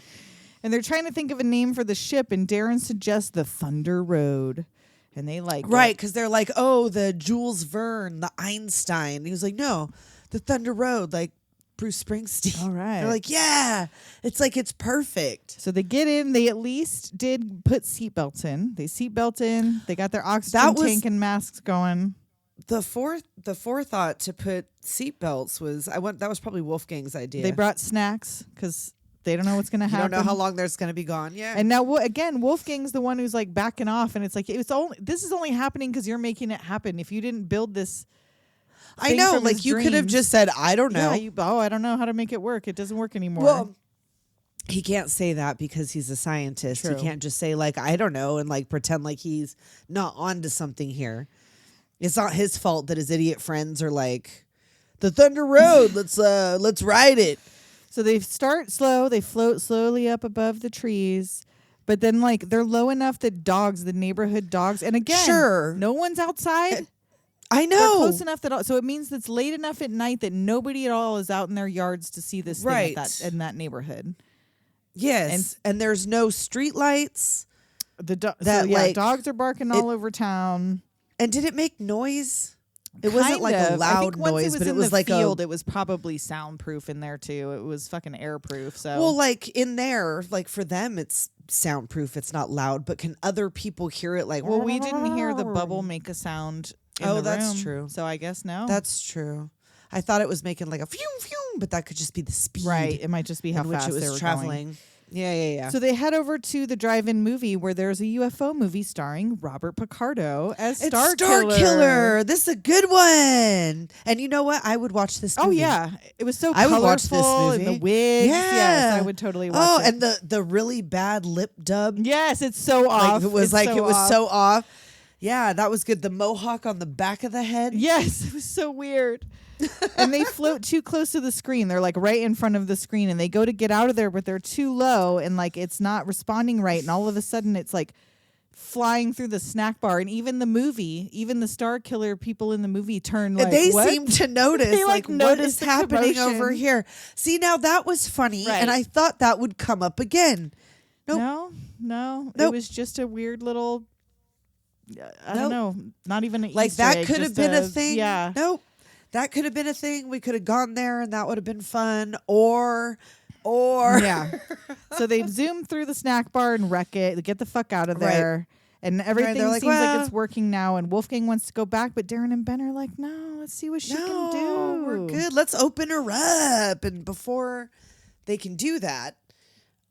And they're trying to think of a name for the ship, and Darren suggests the Thunder Road. And they like right, because they're like, oh, the Jules Verne, the Einstein. And he was like, no, the Thunder Road, like Bruce Springsteen. All right. They're like, yeah, it's like it's perfect. So they get in. They at least did put seatbelts in. They seatbelt in. They got their oxygen tank and masks going. The forethought to put seatbelts was that was probably Wolfgang's idea. They brought snacks because they don't know what's going to happen. You don't know how long there's going to be gone. Yeah. And now again, Wolfgang's the one who's like backing off, and it's like this is only happening because you're making it happen. If you didn't build this. I know, like you could have just said, I don't know. Yeah, I don't know how to make it work. It doesn't work anymore. Well, he can't say that because he's a scientist. True. He can't just say like, I don't know, and like pretend like he's not onto something here. It's not his fault that his idiot friends are like, the Thunder Road, let's ride it. So they start slow, they float slowly up above the trees. But then like they're low enough that the neighborhood dogs, and again, sure, no one's outside. I know. They're close enough so it means it's late enough at night that nobody at all is out in their yards to see this thing in that neighborhood. Yes, and there's no street lights. Dogs are barking all over town. And did it make noise? It wasn't like a loud noise, but it was like it was probably soundproof in there too. It was fucking airproof. So well, like in there, like for them, it's soundproof. It's not loud, but can other people hear it? Like, well, we didn't hear the bubble make a sound. That's true. So I guess no. That's true. I thought it was making like a fume, but that could just be the speed. Right. It might just be how fast it was they were traveling. Going. Yeah. So they head over to the drive-in movie where there's a UFO movie starring Robert Picardo as Star Killer. This is a good one. And you know what? I would watch this movie. Oh, yeah. It was so I colorful. would watch this movie. And the wigs. Yeah. Yes, I would totally watch it. Oh, and the really bad lip dub. Yes, it's so off. It was so off. Yeah, that was good. The mohawk on the back of the head. Yes, it was so weird. And they float too close to the screen. They're like right in front of the screen, and they go to get out of there, but they're too low, and like it's not responding right. And all of a sudden, it's like flying through the snack bar. And even the Star Killer people in the movie turn like, they what? seem to notice They, like what notice is the happening commotion. over here. See, now that was funny, Right. and I thought that would come up again. Nope. No. Nope. It was just a weird little. I don't know. Not even an like Easter that egg, could have been a thing. Yeah. Nope. That could have been a thing. We could have gone there, and that would have been fun. Or yeah. So they zoom through the snack bar and wreck it. They get the fuck out of there. And everything seems like it's working now. And Wolfgang wants to go back, but Darren and Ben are like, no, let's see what she can do. We're good. Let's open her up. And before they can do that,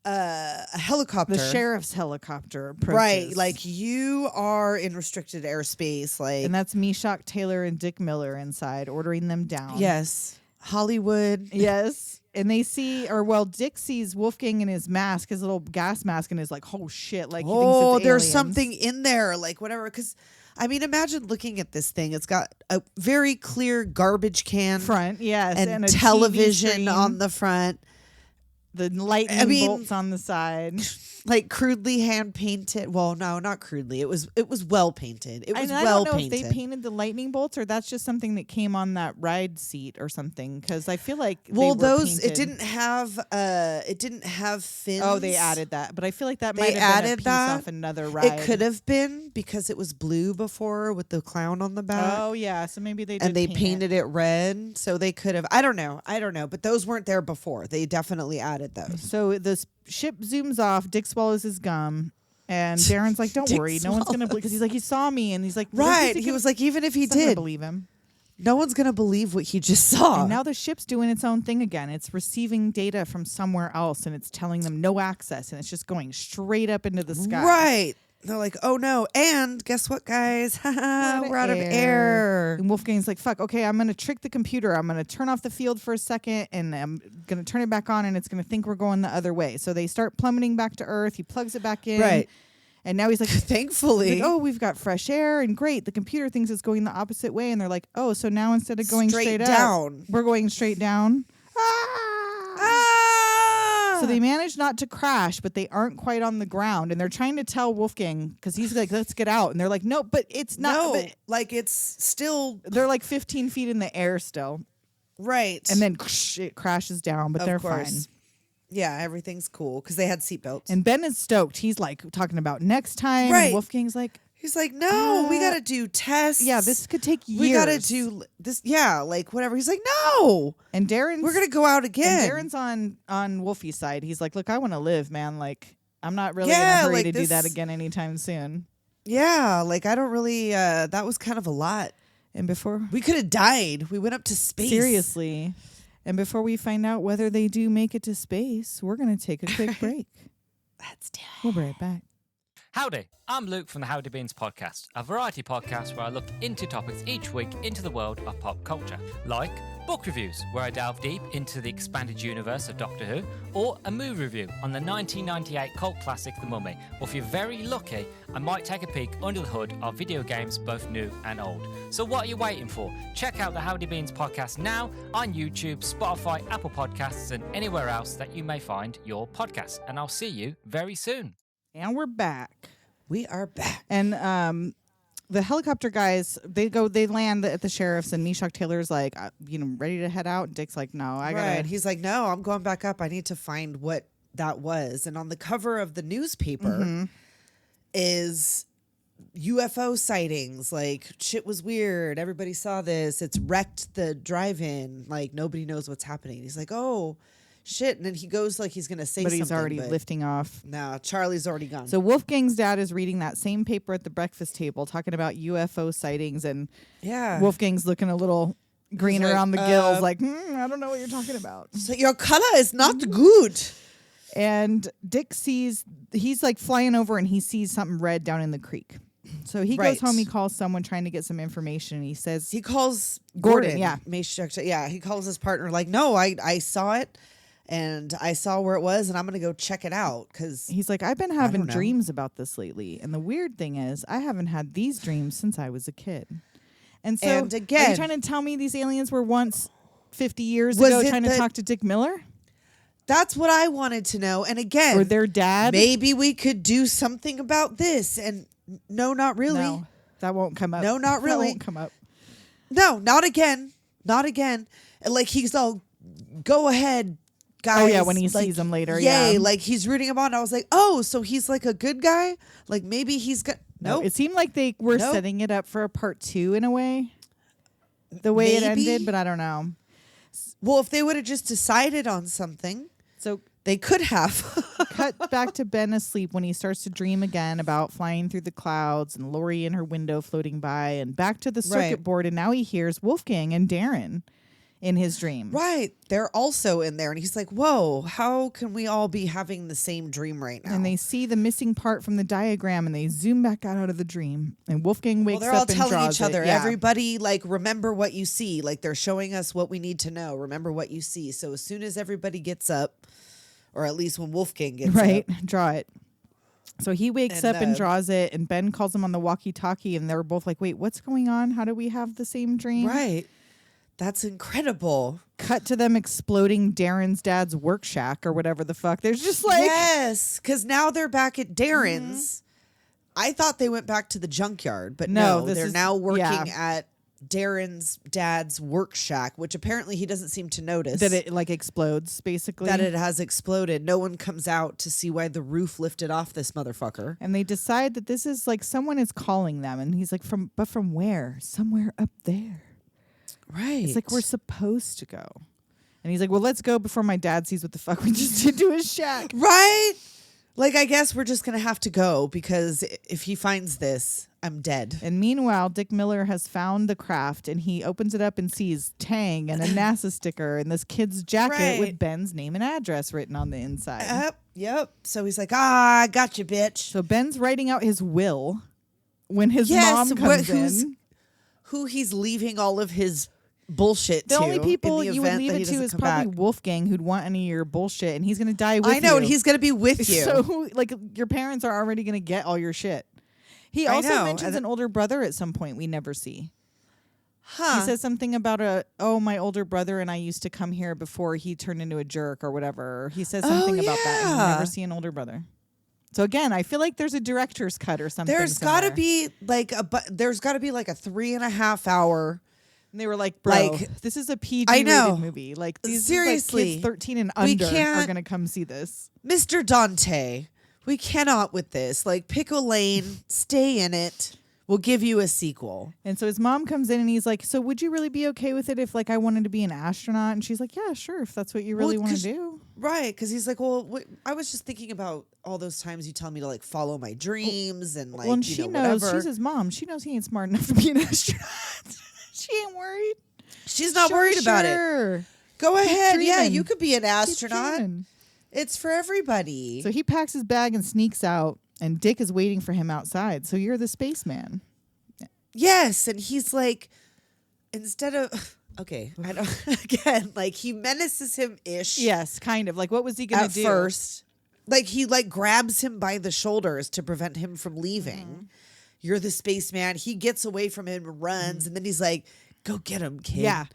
a helicopter. The sheriff's helicopter approaches. Right. Like, you are in restricted airspace. Like, and that's Meshock Taylor and Dick Miller inside ordering them down. Yes. Hollywood. Yes. And they see, Dick sees Wolfgang in his mask, his little gas mask, and is like, oh shit. Like, he thinks it's there's aliens. something in there. Like, whatever. Because, I mean, imagine looking at this thing. It's got a very clear garbage can. Front, yes. And a television on the front. The lightning bolts on the side. Like crudely hand painted. Well, no, not crudely. It was well painted. It was I well don't know painted. if they painted the lightning bolts or that's just something that came on that ride seat or something. Because I feel like it didn't have fins. Oh, they added that, but I feel like that They might have been added a piece that. off another ride. It could have been because it was blue before with the clown on the back. Oh yeah, so maybe they did and they paint painted it red, so they could have. I don't know, but those weren't there before. They definitely added those. So the ship zooms off. Dick swallows his gum, And Darren's like, don't Dick worry, no one's gonna believe, because he's like, he saw me, and he's like, right. He was like, even if he did, believe him. No one's gonna believe what he just saw. And now the ship's doing its own thing again. It's receiving data from somewhere else, and it's telling them no access, and it's just going straight up into the sky. Right. They're like, oh no. And guess what, guys? We're out of air. And Wolfgang's like, fuck, okay, I'm going to trick the computer. I'm going to turn off the field for a second, and I'm going to turn it back on, and it's going to think we're going the other way. So they start plummeting back to Earth. He plugs it back in. Right. And now he's like, thankfully. Like, oh, we've got fresh air, and great. The computer thinks it's going the opposite way. And they're like, oh, so now instead of going straight down, up, we're going straight down. So they manage not to crash, but they aren't quite on the ground. And they're trying to tell Wolfgang, because he's like, let's get out. And they're like, no, but it's not. No, but like it's still. They're like 15 feet in the air still. Right. And then it crashes down, but they're fine. Yeah, everything's cool because they had seatbelts. And Ben is stoked. He's like talking about next time. Right. And Wolfgang's like, he's like, no, we got to do tests. Yeah, this could take years. We got to do this. Yeah, like whatever. He's like, no. And Darren's, we're going to go out again. And Darren's on Wolfie's side. He's like, look, I want to live, man. Like, I'm not really in a hurry to do that again anytime soon. Yeah, like I don't really, that was kind of a lot. And before we could have died. We went up to space. Seriously. And before we find out whether they do make it to space, we're going to take a quick break. Let's do it. We'll be right back. Howdy, I'm Luke from the Howdy Beans podcast, a variety podcast where I look into topics each week into the world of pop culture, like book reviews, where I delve deep into the expanded universe of Doctor Who, or a movie review on the 1998 cult classic The Mummy, or if you're very lucky, I might take a peek under the hood of video games both new and old. So what are you waiting for? Check out the Howdy Beans podcast now on YouTube, Spotify, Apple Podcasts, and anywhere else that you may find your podcast. And I'll see you very soon. And we're back. We are back. And the helicopter guys, they land at the sheriff's, and Meshach Taylor's like, ready to head out. And Dick's like, no, I gotta. Right. He's like, no, I'm going back up. I need to find what that was. And on the cover of the newspaper is UFO sightings. Like, shit was weird. Everybody saw this. It's wrecked the drive-in. Like, nobody knows what's happening. He's like, oh, shit. And then he goes like he's going to say something. But he's already lifting off. No, Charlie's already gone. So Wolfgang's dad is reading that same paper at the breakfast table, talking about UFO sightings. And Wolfgang's looking a little green around the gills, like, I don't know what you're talking about. So your color is not good. And Dick he's like flying over, and he sees something red down in the creek. So he goes home, he calls someone trying to get some information, and he calls Gordon. Yeah. He calls his partner like, no, I saw it. And I saw where it was, and I'm going to go check it out. Because he's like, I've been having dreams about this lately. And the weird thing is, I haven't had these dreams since I was a kid. And so, are you trying to tell me these aliens were once 50 years ago trying to talk to Dick Miller? That's what I wanted to know. And again, or their dad? Maybe we could do something about this. And no, not really. No, that won't come up. No, not really. That won't come up. No, not again. Not again. And like, he's all, go ahead, guys. Oh, yeah, when he sees him later. Yay, yeah. Like he's rooting him on. And I was like, oh, so he's like a good guy? Like maybe he's got. Nope. It seemed like they were setting it up for a part 2 in a way. The way it ended, but I don't know. Well, if they would have just decided on something, so they could have. Cut back to Ben asleep when he starts to dream again about flying through the clouds and Lori in her window floating by, and back to the circuit board, and now he hears Wolfgang and Darren in his dream. Right. They're also in there, and he's like, whoa, how can we all be having the same dream right now? And they see the missing part from the diagram, and they zoom back out of the dream, and Wolfgang wakes up and draws it. They're all telling each other, everybody, like, remember what you see. Like, they're showing us what we need to know. Remember what you see. So as soon as everybody gets up, or at least when Wolfgang gets up. Draw it. So he wakes up and draws it, and Ben calls him on the walkie-talkie, and they're both like, wait, what's going on? How do we have the same dream? Right. That's incredible. Cut to them exploding Darren's dad's work shack or whatever the fuck. There's just like... Yes, because now they're back at Darren's. I thought they went back to the junkyard, but no, they're now working at Darren's dad's work shack, which apparently he doesn't seem to notice. That it like explodes, basically. That it has exploded. No one comes out to see why the roof lifted off this motherfucker. And they decide that this is like someone is calling them. And he's like, from where? Somewhere up there. Right. It's like, we're supposed to go. And he's like, well, let's go before my dad sees what the fuck we just did to his shack. Right? Like, I guess we're just going to have to go because if he finds this, I'm dead. And meanwhile, Dick Miller has found the craft and he opens it up and sees Tang and a NASA sticker and this kid's jacket with Ben's name and address written on the inside. Yep. So he's like, I got you, bitch. So Ben's writing out his will when his mom comes in. Who he's leaving all of his bullshit to. The only people you would leave it to is probably Wolfgang, who'd want any of your bullshit, and he's going to die with you. I know, and he's going to be with you. So, like, your parents are already going to get all your shit. He also mentions an older brother at some point we never see. He says something about my older brother and I used to come here before he turned into a jerk or whatever. He says something about that, and we never see an older brother. So again, I feel like there's a director's cut or something. There's got to be like a 3.5 hour. And they were like, bro, this is a PG-rated movie. Like, these seriously, kids 13 and under are going to come see this. Mr. Dante, we cannot with this. Like, pick a lane, stay in it. We'll give you a sequel. And so his mom comes in and he's like, so would you really be okay with it if, like, I wanted to be an astronaut? And she's like, yeah, sure, if that's what you really want to do. Right, because he's like, well, I was just thinking about all those times you tell me to, like, follow my dreams and, like, and she knows, she's his mom. She knows he ain't smart enough to be an astronaut. She ain't worried. She's not worried about it. Go ahead. Yeah, you could be an astronaut. It's for everybody. So he packs his bag and sneaks out, and Dick is waiting for him outside. So you're the spaceman. Yes, and he's like, instead of... Okay, I don't... Again, like, he menaces him-ish. Yes, kind of. Like, what was he going to do? At first. Like, he, like, grabs him by the shoulders to prevent him from leaving. Mm-hmm. You're the spaceman. He gets away from him and runs, and then he's like, go get him, kid. Yeah.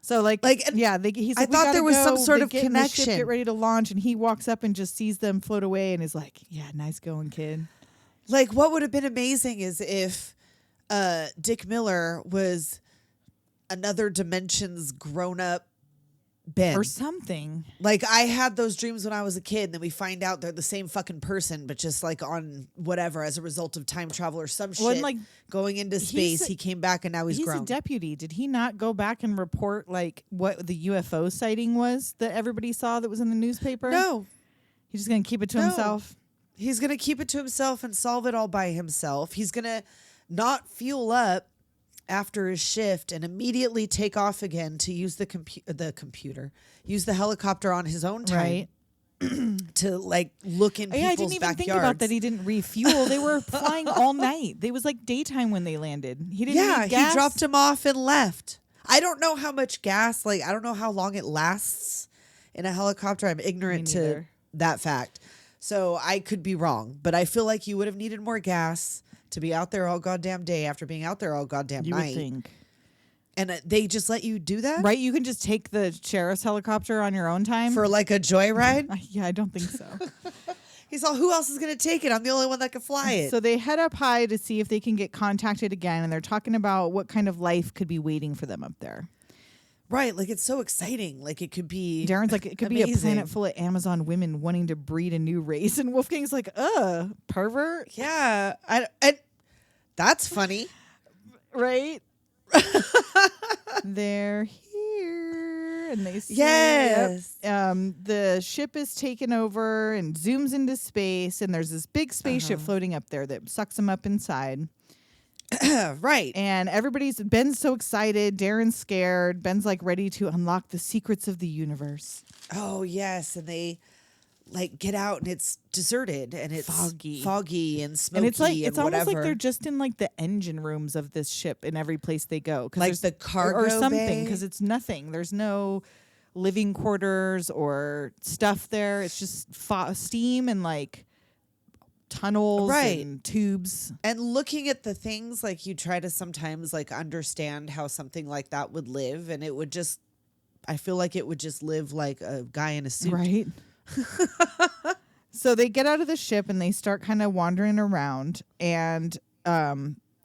So, like yeah, he's like, I thought there was some sort of connection. Get ready to launch, and he walks up and just sees them float away and is like, yeah, nice going, kid. Like, what would have been amazing is if Dick Miller was another dimension's grown-up Ben. Or something. Like, I had those dreams when I was a kid, and then we find out they're the same fucking person, but just, like, on whatever, as a result of time travel or some shit, like, going into space, he came back, and now he's grown. He's a deputy. Did he not go back and report, like, what the UFO sighting was that everybody saw that was in the newspaper? No. He's just going to keep it to himself? He's going to keep it to himself and solve it all by himself. He's going to not fuel up after his shift and immediately take off again to use use the helicopter on his own time, right? To, like, look in people's backyards. I didn't even think about that. He didn't refuel. They were flying all night. It was like daytime when they landed. He didn't need gas. He dropped him off and left. I don't know how much gas, like, I don't know how long it lasts in a helicopter. I'm ignorant to that fact. So I could be wrong, but I feel like you would have needed more gas to be out there all goddamn day after being out there all goddamn night. You would think. And they just let you do that? Right? You can just take the sheriff's helicopter on your own time? For, like, a joyride? Yeah, I don't think so. He's all, who else is going to take it? I'm the only one that can fly it. So they head up high to see if they can get contacted again, and they're talking about what kind of life could be waiting for them up there. Right, like, it's so exciting. Like, it could be Darren's like, it could be a planet full of Amazon women wanting to breed a new race. And Wolfgang's like, pervert. Yeah, that's funny. Right? They're here. And they see the ship is taken over and zooms into space. And there's this big spaceship floating up there that sucks them up inside. Right. And Ben's so excited. Darren's scared. Ben's like ready to unlock the secrets of the universe. Oh, yes. And they, like, get out and it's deserted and it's foggy and smoky and it's like, and it's whatever. Almost like they're just in, like, the engine rooms of this ship in every place they go. Like the cargo or something, bay? because it's nothing. There's no living quarters or stuff there. It's just steam and, like, tunnels and tubes. And looking at the things, like, you try to sometimes, like, understand how something like that would live, and it would just, I feel like it would just live like a guy in a suit. Right. So they get out of the ship and they start kind of wandering around, and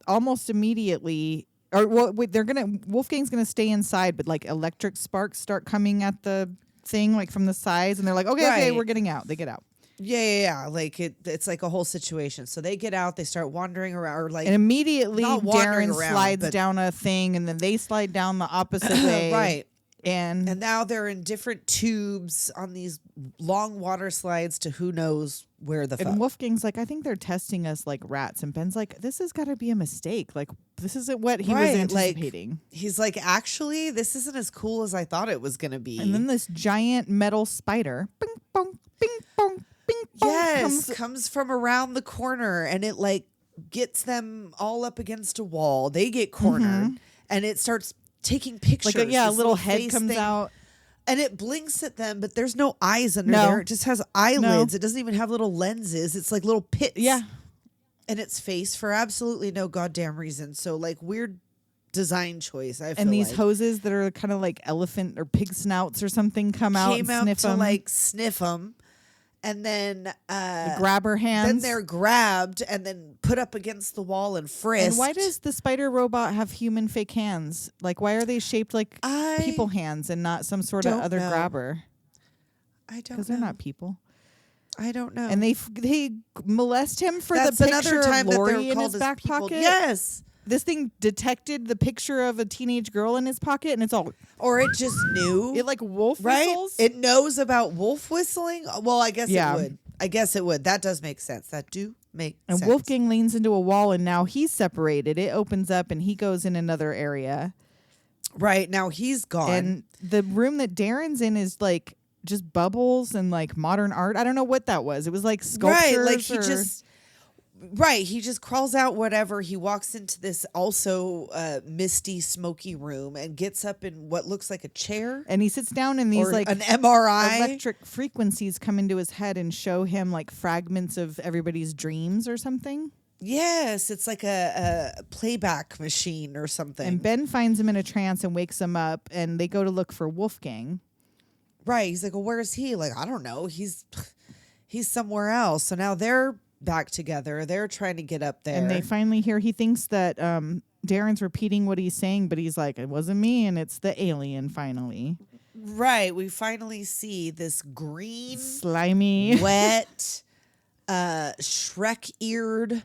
almost immediately, Wolfgang's gonna stay inside, but, like, electric sparks start coming at the thing, like, from the sides, and they're like, okay, we're getting out. They get out. Yeah. Like, it's like a whole situation. So they get out, they start wandering around, or, like, and immediately Darren slides down a thing, and then they slide down the opposite way. Right. And now they're in different tubes on these long water slides to who knows where the fuck. And Wolfgang's like, I think they're testing us like rats. And Ben's like, this has got to be a mistake. Like, this isn't what he was anticipating. Like, he's like, actually, this isn't as cool as I thought it was going to be. And then this giant metal spider, bing, bong, bing, bong, bing, bong, comes from around the corner, and it like gets them all up against a wall. They get cornered, and it starts taking pictures. Like a little head comes out. And it blinks at them, but there's no eyes under there. It just has eyelids. It doesn't even have little lenses. It's like little pits. Yeah. In its face for absolutely no goddamn reason. So like weird design choice. I feel and these like. hoses that are kind of like elephant or pig snouts or something came out to like sniff them. And then the grabber hands. Then they're grabbed and then put up against the wall and frisked. And why does the spider robot have human fake hands? Like, why are they shaped like people hands and not some sort of other grabber? I don't know. Because they're not people. I don't know. And they molest him for That's the picture another time of Lori that they're in his back people. pocket. Yes. This thing detected the picture of a teenage girl in his pocket, and it's all... Or it just knew. It like wolf whistles? It knows about wolf whistling? Well, I guess Yeah. it would. I guess it would. That does make sense. That do make And sense. Wolfgang leans into a wall, and now he's separated. It opens up, and he goes in another area. Right. Now he's gone. And the room that Darren's in is like just bubbles and like modern art. I don't know what that was. It was like sculptures. Right. Like he just crawls out, whatever. He walks into this also misty, smoky room and gets up in what looks like a chair. And he sits down, and these or like an MRI. electric frequencies come into his head and show him like fragments of everybody's dreams or something. Yes, it's like a playback machine or something. And Ben finds him in a trance and wakes him up, and they go to look for Wolfgang. Right. He's like, well, where is he? Like, I don't know. He's somewhere else. So now they're back together. They're trying to get up there. And they finally hear, he thinks that Darren's repeating what he's saying, but he's like, it wasn't me, and it's the alien finally. Right. We finally see this green, slimy, wet, Shrek-eared.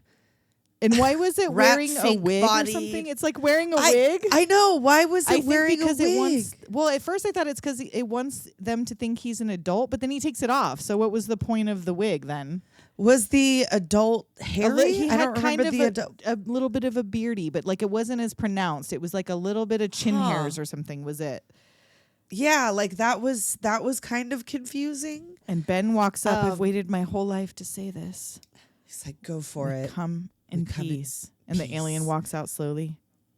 And why was it wearing a wig body. or something? It's like wearing a wig. I know. Why was it wearing because a wig? It wants, well, at first I thought it's because it wants them to think he's an adult, but then he takes it off. So what was the point of the wig then? Was the adult hairy? He I had don't kind remember of a little bit of a beardy, but like it wasn't as pronounced. It was like a little bit of chin hairs or something was it. Yeah, like that was kind of confusing. And Ben walks up. I've waited my whole life to say this. He's like, go for it. Come in peace. And the alien walks out slowly.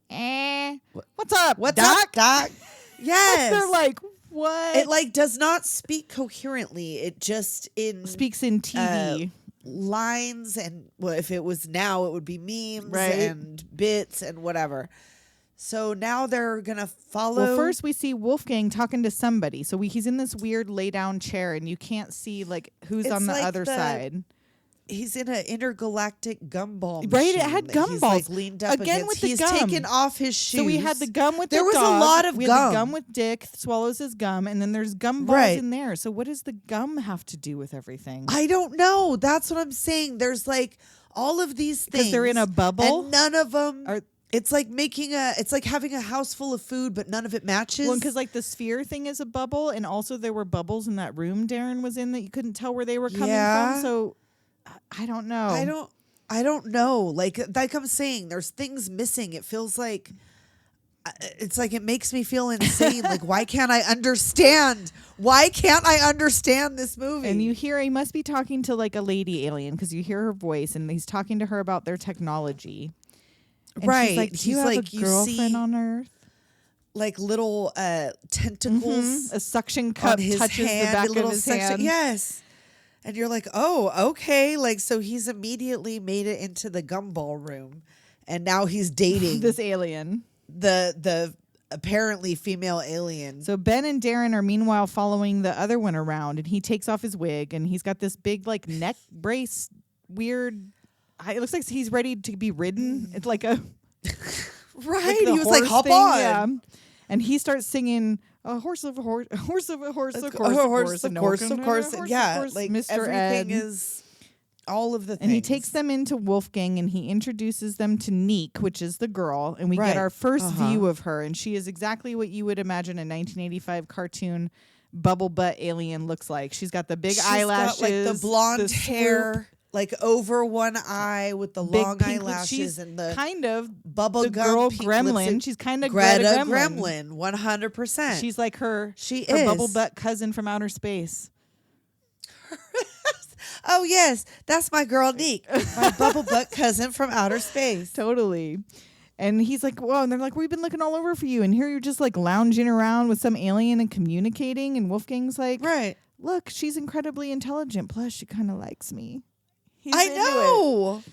What's up? What's Doc? up, Doc? Yes. They're like, what? It like does not speak coherently. It just speaks in TV. Lines, and well, if it was now, it would be memes Right. and bits and whatever. So now they're gonna follow. Well, first we see Wolfgang talking to somebody. So he's in this weird lay down chair, and you can't see like who's on the like other side. He's in an intergalactic gumball machine. Right, it had that gumballs. He's like leaned up Again against. with the He's gum. taken off his shoes. So we had the gum with there the was dog. a lot of we gum. had the gum with Dick swallows his gum, and then there's gumballs Right. in there. So what does the gum have to do with everything? I don't know. That's what I'm saying. There's like all of these things Because they're in a bubble, and none of them are. It's like it's like having a house full of food, but none of it matches. Well, because like the sphere thing is a bubble, and also there were bubbles in that room Darren was in that you couldn't tell where they were coming from. So I don't know. I don't know. Like I'm saying, there's things missing. It feels like it's like it makes me feel insane. Like why can't I understand? Why can't I understand this movie? And you hear he must be talking to like a lady alien because you hear her voice, and he's talking to her about their technology. And right. She's like, do you have a girlfriend on Earth? Like little tentacles. A suction cup on his touches hand, the back a little of his suction, hand. Yes. And you're like, oh, okay. Like, so he's immediately made it into the gumball room. And now he's dating this alien. The apparently female alien. So Ben and Darren are meanwhile following the other one around, and he takes off his wig, and he's got this big like neck brace, weird. It looks like he's ready to be ridden. It's like a right. Like he was like, hop thing, on. yeah. And he starts singing a horse of a horse, a horse of a horse, of course, of course. Yeah, Like Mr. everything Ed. is all of the things. And he takes them into Wolfgang and he introduces them to Neek, which is the girl. And we get our first view of her. And she is exactly what you would imagine a 1985 cartoon bubble butt alien looks like. She's got the big eyelashes. Got, like the blonde the hair. swoop, like over one eye with the big long pink eyelashes she's and the kind of bubble the gum girl pink gremlin. lipstick. She's kind of Greta Gremlin. 100%. She's like her She her is. bubble butt cousin from outer space. Oh yes, that's my girl Neek, my bubble butt cousin from outer space. Totally. And he's like, whoa. And they're like, we've been looking all over for you. And here you're just like lounging around with some alien and communicating. And Wolfgang's like, Right. look, she's incredibly intelligent. Plus, she kind of likes me. He's I into it. know.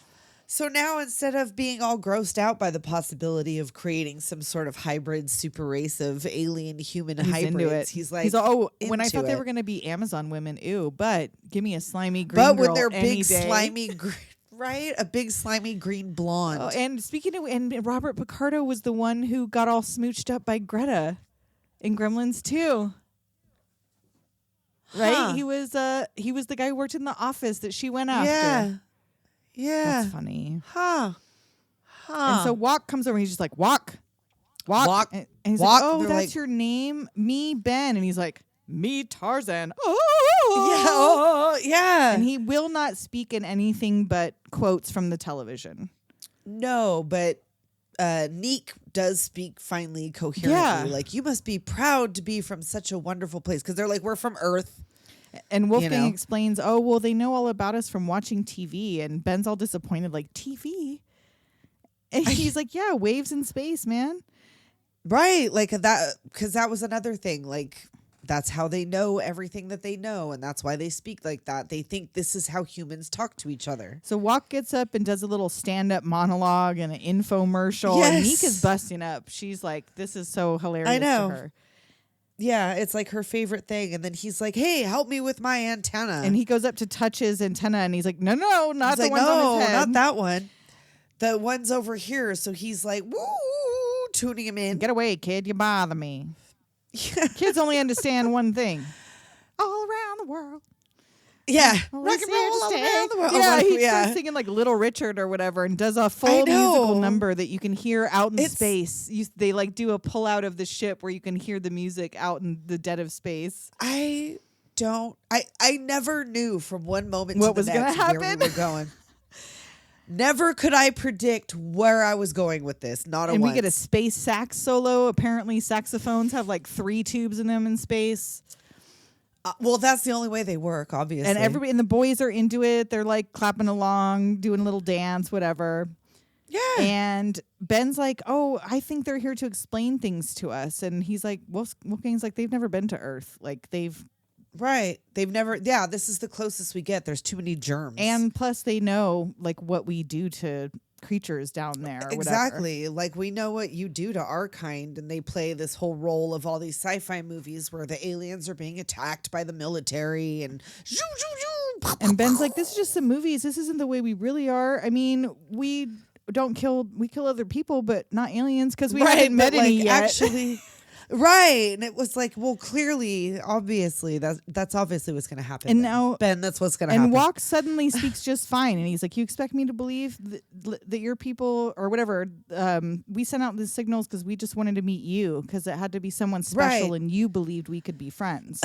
So now instead of being all grossed out by the possibility of creating some sort of hybrid super race of alien human He's hybrids, into it. he's like, he's all, oh, when I into thought they it. were going to be Amazon women, ew, but give me a slimy green But girl when they're any big day. slimy green, right? A big slimy green blonde. Oh, and speaking of, and Robert Picardo was the one who got all smooched up by Greta in Gremlins 2. Right? Huh. He was the guy who worked in the office that she went after. Yeah. Yeah. That's funny. Huh. And so Walk comes over and he's just like, Walk. Walk. And he's Walk. like, oh, They're that's like- your name? Me, Ben. And he's like, me, Tarzan. Yeah. Oh. Oh, yeah. And he will not speak in anything but quotes from the television. No, but Neek does speak finally coherently. Yeah. Like, you must be proud to be from such a wonderful place. Because they're like, we're from Earth. And Wolfgang know? explains, oh, well, they know all about us from watching TV. And Ben's all disappointed, like, TV? And he's like, yeah, waves in space, man. Right. Like that, because that was another thing. Like, that's how they know everything that they know. And that's why they speak like that. They think this is how humans talk to each other. So Walk gets up and does a little stand-up monologue and an infomercial. Yes. And Neek is busting up. She's like, this is so hilarious I know. to her. Yeah, it's like her favorite thing. And then he's like, hey, help me with my antenna. And he goes up to touch his antenna and he's like, no, not he's the like, ones no, on his head. not that one. The one's over here. So he's like, woo, tuning him in. Get away, kid. You bother me. Kids only understand one thing. All around the world. Yeah. Always Rock and here roll to all stay. around the world. Yeah, Like, he starts singing like Little Richard or whatever and does a full I know. musical number that you can hear out in It's- space. They like do a pull out of the ship where you can hear the music out in the dead of space. I never knew from one moment What to the was gonna next where we happen. were going. Never could I predict where I was going with this. Not a And once. we get a space sax solo. Apparently saxophones have like 3 tubes in them in space. Well, that's the only way they work, obviously. And everybody and the boys are into it. They're like clapping along, doing a little dance, whatever. Yeah. And Ben's like, oh, I think they're here to explain things to us. And he's like, Wolfgang's like, they've never been to Earth. Like they've Right. They've never. Yeah, this is the closest we get. There's too many germs. and plus they know like what we do to creatures down there. Or whatever. Exactly. Like, we know what you do to our kind, and they play this whole role of all these sci-fi movies where the aliens are being attacked by the military and And Ben's like, this is just some movies. This isn't the way we really are. I mean, we kill other people, but not aliens because we haven't met but, any like, yet. actually, right. And it was like, well, clearly, obviously, that's obviously what's going to happen. And then. now- Ben, that's what's going to happen. And Walk suddenly speaks just fine. And he's like, you expect me to believe that your people or whatever, we sent out the signals because we just wanted to meet you because it had to be someone special Right. and you believed we could be friends.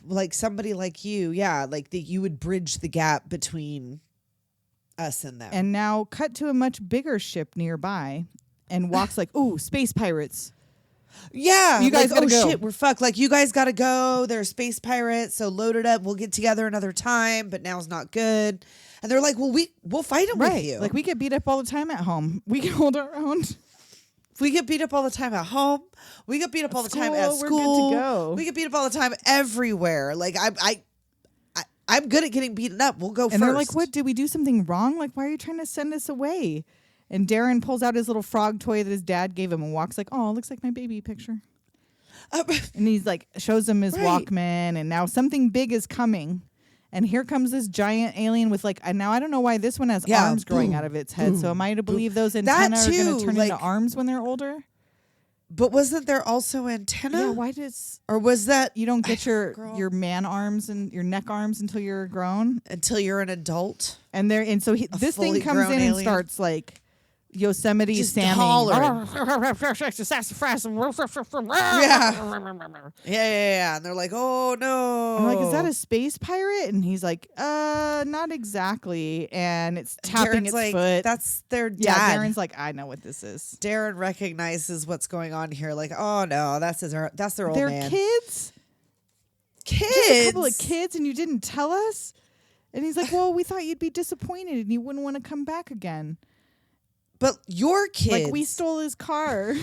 Like somebody like you, yeah, like that you would bridge the gap between us and them. And now cut to a much bigger ship nearby and Walk's like, ooh, space pirates. Yeah, You guys like, gotta go. Shit, we're fucked. Like, you guys gotta go. They're space pirates, so load it up. We'll get together another time, but now's not good. And they're like, well, we'll fight them with you. Like we get beat up all the time at home. We can hold our own. We get beat up all the time at home. We get beat up all the time at school, we're school. good to go. We get beat up all the time everywhere. Like, I'm good at getting beaten up. We'll go And first. they're like, what? Did we do something wrong? Like, why are you trying to send us away? And Darren pulls out his little frog toy that his dad gave him and Walk's like, oh, it looks like my baby picture. And he's like, shows him his Right. Walkman, and now something big is coming. And here comes this giant alien with like, and now I don't know why this one has Yeah, arms growing boom, out of its head. So am I to believe those That antennae are going too, to turn like- into arms when they're older? But wasn't there also antenna? Yeah, why does Or was that you don't get your Girl. your man arms and your neck arms until you're grown? until you're an adult? And so this thing fully comes grown in and alien? starts like Yosemite Just Sammy. hollering. Yeah. Yeah. And they're like, oh no. I'm like, is that a space pirate? And he's like, not exactly. And it's tapping Darren's its like, foot. that's their dad. Yeah, Darren's like, I know what this is. Darren recognizes what's going on here. Like, oh no, that's their old They're man. kids? Kids. Just a couple of kids and you didn't tell us? And he's like, well, we thought you'd be disappointed and you wouldn't want to come back again. But your kids. Like, we stole his car.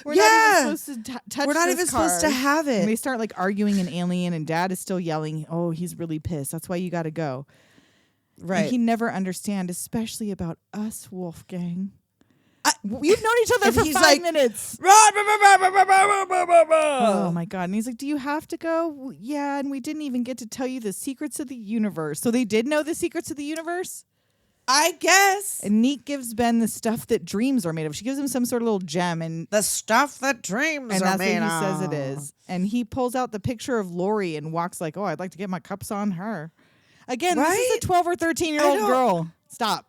We're Yeah. not even supposed to touch We're not this even supposed to car. have it. And they start like arguing an alien, and Dad is still yelling, oh, he's really pissed. That's why you got to go. Right. And he never understand, especially about us, Wolfgang. We've known each other and for he's 5 like, minutes. Oh Oh my God. And he's like, do you have to go? Yeah. And we didn't even get to tell you the secrets of the universe. So they did know the secrets of the universe? I guess. And Neat gives Ben the stuff that dreams are made of. She gives him some sort of little gem, and The stuff that dreams and are that's what he made says of. it is. And he pulls out the picture of Lori and walks like, oh, I'd like to get my cups on her. Again, this is Right? a 12 or 13-year-old don't- girl. Stop.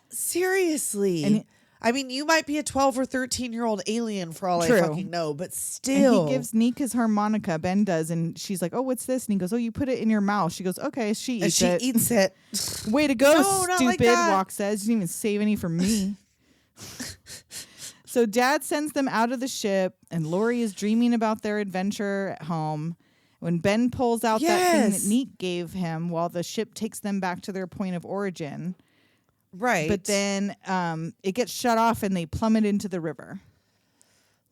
Seriously. And I mean, you might be a 12 or 13-year-old alien for all True. I fucking know, but And still. he gives Neek his harmonica, Ben does, and she's like, oh, what's this? And he goes, oh, you put it in your mouth. She goes, okay, she and eats she it. eats it. Way to go, No, not like stupid, that. Walk says. You didn't even save any for me. So Dad sends them out of the ship, and Lori is dreaming about their adventure at home. When Ben pulls out that thing that Yes. Neek gave him while the ship takes them back to their point of origin. Right. But then it gets shut off and they plummet into the river.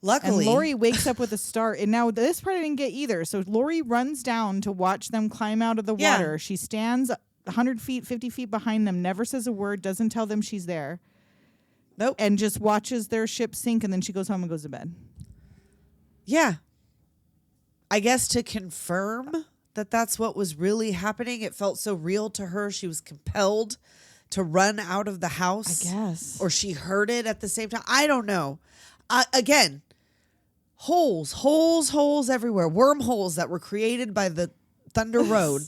luckily, And Lori wakes up with a start. And now this part I didn't get either. So Lori runs down to watch them climb out of the Yeah. water. She stands 100 feet, 50 feet behind them, never says a word, doesn't tell them she's there, nope. and just watches their ship sink. And then she goes home and goes to bed. Yeah. I guess to confirm that that's what was really happening, it felt so real to her. She was compelled to run out of the house. I guess. Or she heard it at the same time. I don't know. Again, holes everywhere. Wormholes that were created by the Thunder Road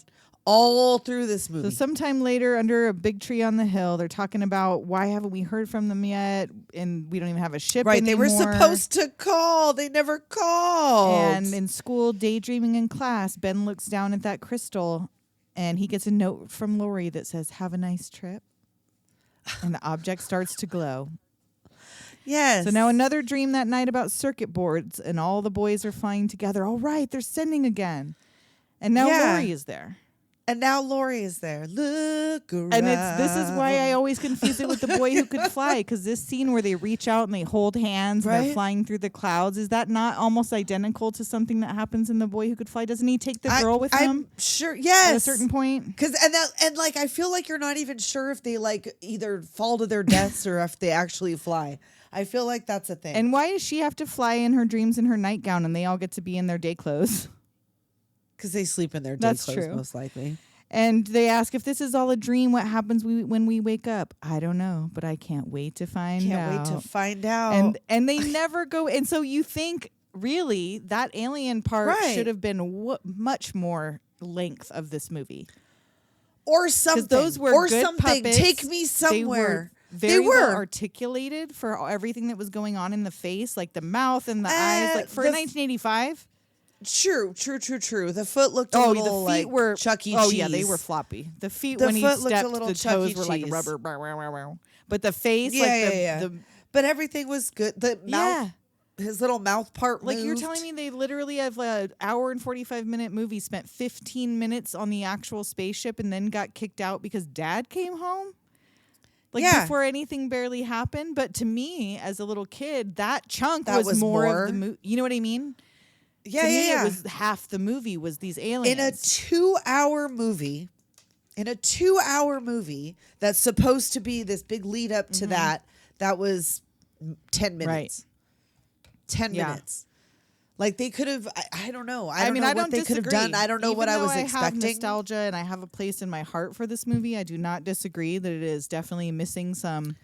all through this So movie. sometime later, under a big tree on the hill, they're talking about why haven't we heard from them yet, and we don't even have a ship Right, anymore. they were supposed to call. They never called. And in school, daydreaming in class, Ben looks down at that crystal, and he gets a note from Lori that says, "Have a nice trip." And the object starts to glow. yes. So now another dream that night about circuit boards, and all the boys are flying together. All right, they're sending again. And now Yeah. Lori is there. And now Lori is there. Look around. And this is why I always confuse it with The Boy Who Could Fly, because this scene where they reach out and they hold hands and they're Right. flying through the clouds, is that not almost identical to something that happens in The Boy Who Could Fly? Doesn't he take the girl with him I'm sure. Yes. at a certain point? Because and like I feel like you're not even sure if they like either fall to their deaths or if they actually fly. I feel like that's a thing. And why does she have to fly in her dreams in her nightgown and they all get to be in their day clothes? Because they sleep in their day That's clothes true. most likely. And they ask if this is all a dream, what happens when we wake up? I don't know, but I can't wait to find out. Can't wait to find out. And they never go. And so you think really that alien part Right. should have been much more length of this movie. or Because something. those were or good something. puppets. Take me somewhere. They were articulated for everything that was going on in the face, like the mouth and the eyes. Like for the- 1985. True. The foot looked a Oh, little the feet like were Chuck E. Oh Cheese. yeah, they were floppy. The feet The when he foot looked a stepped, little the Chuck toes E. were like Cheese. rubber. But the face, like the But everything was good. The mouth, his little mouth part like you're moved. telling me they literally have an hour and 45-minute movie, spent 15 minutes on the actual spaceship, and then got kicked out because Dad came home. Like Yeah. before anything barely happened. But to me, as a little kid, that chunk That was more more. of the movie. You know what I mean? Yeah, to me, yeah. it was half the movie was these aliens. In a 2-hour movie, that's supposed to be this big lead up to that was 10 minutes. Right. 10 Yeah. minutes. Like they could have, I don't know. I don't mean, know I what don't they could have disagree. done. I don't know Even what I though was I have expecting. nostalgia and I have a place in my heart for this movie, I do not disagree that it is definitely missing some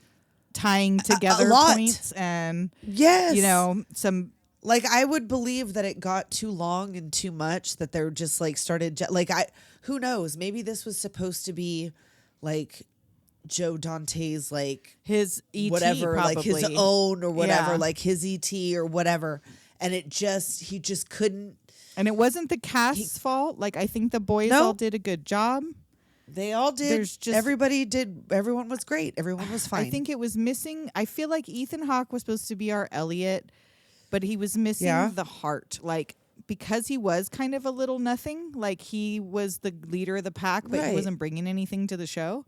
tying together lot. points and Yes. you know, some Like, I would believe that it got too long and too much, that they're just like started like who knows, maybe this was supposed to be like Joe Dante's like his ET whatever, probably. like his own or whatever, Yeah. like his ET or whatever, and he just couldn't. And it wasn't the cast's fault. Like, I think the boys No. all did a good job. They all did. There's just- Everybody did. Everyone was great. Everyone was fine. I think it was missing. I feel like Ethan Hawke was supposed to be our Elliot, but he was missing Yeah. the heart. Like, because he was kind of a little nothing. Like, he was the leader of the pack, but Right. he wasn't bringing anything to the show.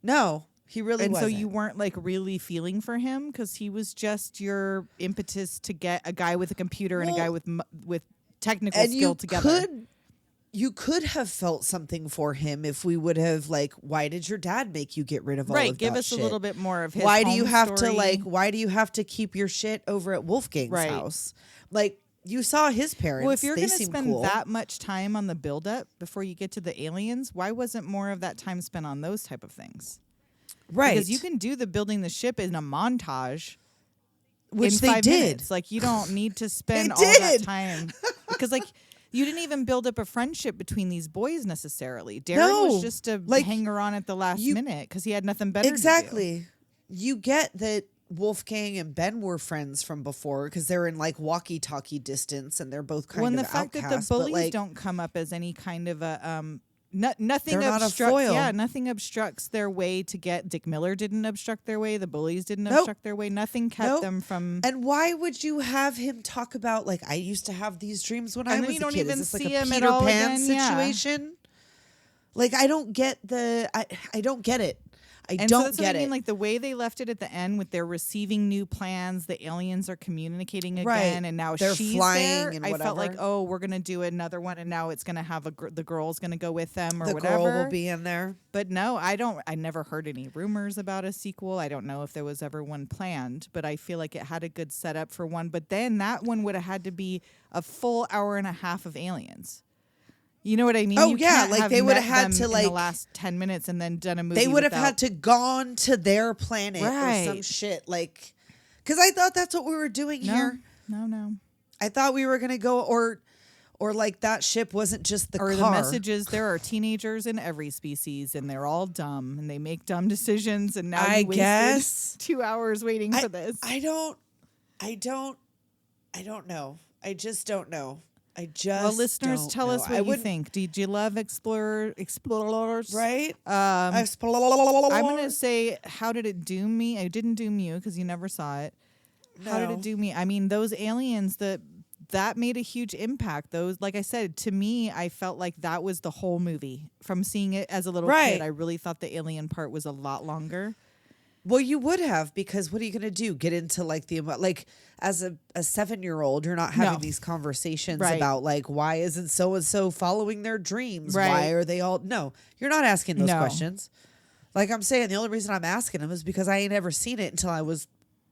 No, he really And so wasn't. you weren't like really feeling for him because he was just your impetus to get a guy with a computer and a Well, guy with technical and skill you together. you could have felt something for him if we would have like, why did your dad make you get rid of all Right, of give that us shit? a little bit more of his Why do you home have story. to like? Why do you have to keep your shit over at Wolfgang's Right. house? Like, you saw his parents. Well, if you're they going to seem spend cool. that much time on the buildup before you get to the aliens, why wasn't more of that time spent on those type of things? right? Because you can do the building the ship in a montage, Which in they 5 did. minutes. Like, you don't need to spend They all that did. time because, like, you didn't even build up a friendship between these boys necessarily. Darren No, was just a like, hanger on at the last you- minute because he had nothing better to do. Exactly. You get that Wolfgang and Ben were friends from before because they're in like walkie-talkie distance and they're both kind When of the fact that the outcasts, but, bullies like, don't come up as any kind of a nothing They're not a obstructs. foil. Yeah, nothing obstructs their way to get. Dick Miller didn't obstruct their way. The bullies didn't Nope. obstruct their way. Nothing kept Nope. them from. And why would you have him talk about like, I used to have these dreams when I And was then you a don't kid? even Is this like see a him at Peter all Pan again? Yeah. situation? Like, I don't get the. I don't get it. I And so don't that's get what I mean. it. Like the way they left it at the end with their receiving new plans, the aliens are communicating again, Right. and now They're she's flying there. and I felt like, whatever. oh, we're gonna do another one, and now it's gonna have the girl's gonna go with them or The whatever. girl will be in there. But no, I don't. I never heard any rumors about a sequel. I don't know if there was ever one planned, but I feel like it had a good setup for one. But then that one would have had to be a full hour and a half of aliens. You know what I mean? Oh, You yeah, can't like, have they would have met had them to, in like- the last 10 minutes and then done a movie. They would have without- had to gone to their planet or Right. some shit. Like, because I thought that's what we were doing here. No. I thought we were gonna go or like that ship wasn't just the Or car. the message is there are teenagers in every species and they're all dumb and they make dumb decisions and now I you wasted guess. 2 hours waiting for this. I don't know. I just don't know. I just Well, listeners, don't tell know. us what you think. Did you love explorers? Right? I'm I'm gonna say, how did it doom me? I didn't doom you because you never saw it. How did No. it do me? I mean, those aliens that made a huge impact. Those, like I said, to me, I felt like that was the whole movie. From seeing it as a little Right. kid, I really thought the alien part was a lot longer. Well, you would have, because what are you going to do? Get into like like as a 7-year-old, you're not having No. these conversations Right. about like, why isn't so and so following their dreams? Right. Why are they all? No, you're not asking those No. questions. Like I'm saying, the only reason I'm asking them is because I ain't ever seen it until I was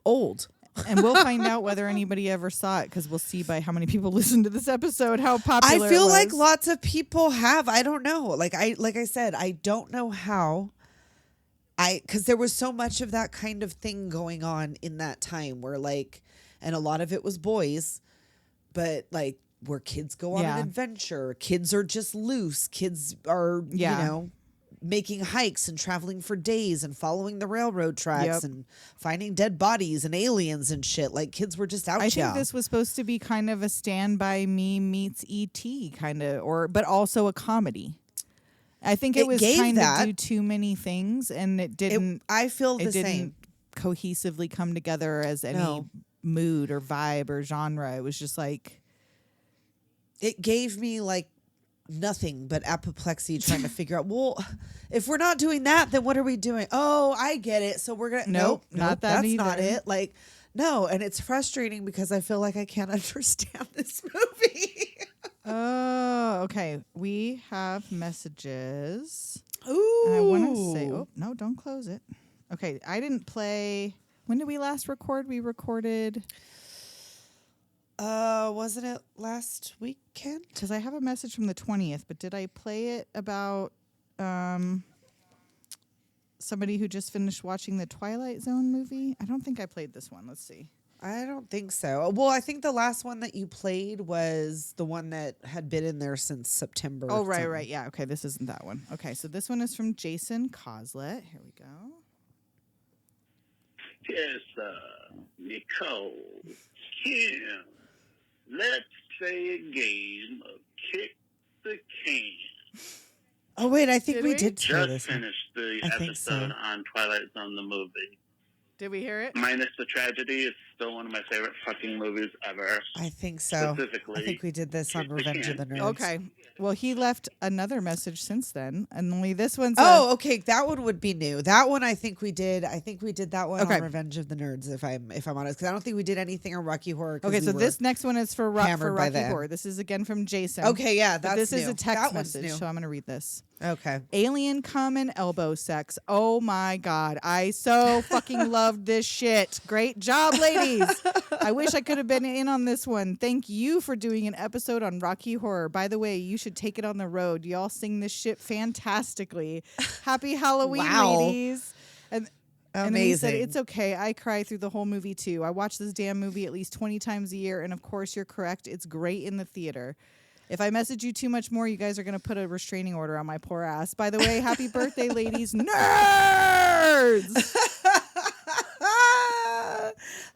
old. And we'll find out whether anybody ever saw it because we'll see by how many people listen to this episode how popular I feel it like was. lots of people have. I don't know. Like I said, I don't know how. Because there was so much of that kind of thing going on in that time where like, and a lot of it was boys, but like where kids go on Yeah. an adventure, kids are just loose, kids are, Yeah. you know, making hikes and traveling for days and following the railroad tracks Yep. and finding dead bodies and aliens and shit. Like kids were just out. I think this was supposed to be kind of a Stand By Me meets E.T. kind of, but also a comedy. I think it It was gave trying that. to do too many things, and it didn't. I feel the it didn't same. cohesively come together as any No. mood or vibe or genre. It was just like, It gave me like nothing but apoplexy trying to figure out, well, if we're not doing that, then what are we doing? Oh, I get it. So we're going to, Nope, not that that's not either. it. Like, no. And it's frustrating because I feel like I can't understand this movie. oh, okay. We have messages. Ooh. And I want to say, oh, no, don't close it. Okay, I didn't play. When did we last record? We recorded, Wasn't it last weekend? because I have a message from the 20th, but did I play it about somebody who just finished watching the Twilight Zone movie. I don't think I played this one. Let's see. I don't think so. Well, I think the last one that you played was the one that had been in there since September. Oh, right. Yeah. Okay. This isn't that one. Okay. So this one is from Jason Coslet. Here we go. Yes, Nicole, Kim, let's play a game of kick the can. Oh, wait. I think Did we we? did play Just this one. finished the I think so. episode on Twilight Zone, the movie. Did we hear it? Minus the tragedy, it's still one of my favorite fucking movies ever. I think so. Specifically, I think we did this on Kick the Revenge of the Can. Nerds. Okay. Well, he left another message since then, and only this one's. Oh, okay. That one would be new. That one I think we did. I think we did that one Okay. on Revenge of the Nerds. If I'm honest, because I don't think we did anything on Rocky Horror. 'cause Okay, we so were this next one is for hammered by Rocky then. Horror. This is again from Jason. Okay, yeah, But that's this is new. a text That one's message, new. so I'm going to read this. Okay. Alien cum and elbow sex. Oh my God. I so fucking loved this shit. Great job, ladies. I wish I could have been in on this one. Thank you for doing an episode on Rocky Horror. By the way, you should take it on the road. Y'all sing this shit fantastically. Happy Halloween, Wow. ladies. And then he said, Amazing. it's okay. I cry through the whole movie too. I watch this damn movie at least 20 times a year. And of course, you're correct. It's great in the theater. If I message you too much more, you guys are going to put a restraining order on my poor ass. By the way, happy birthday, ladies. Nerds!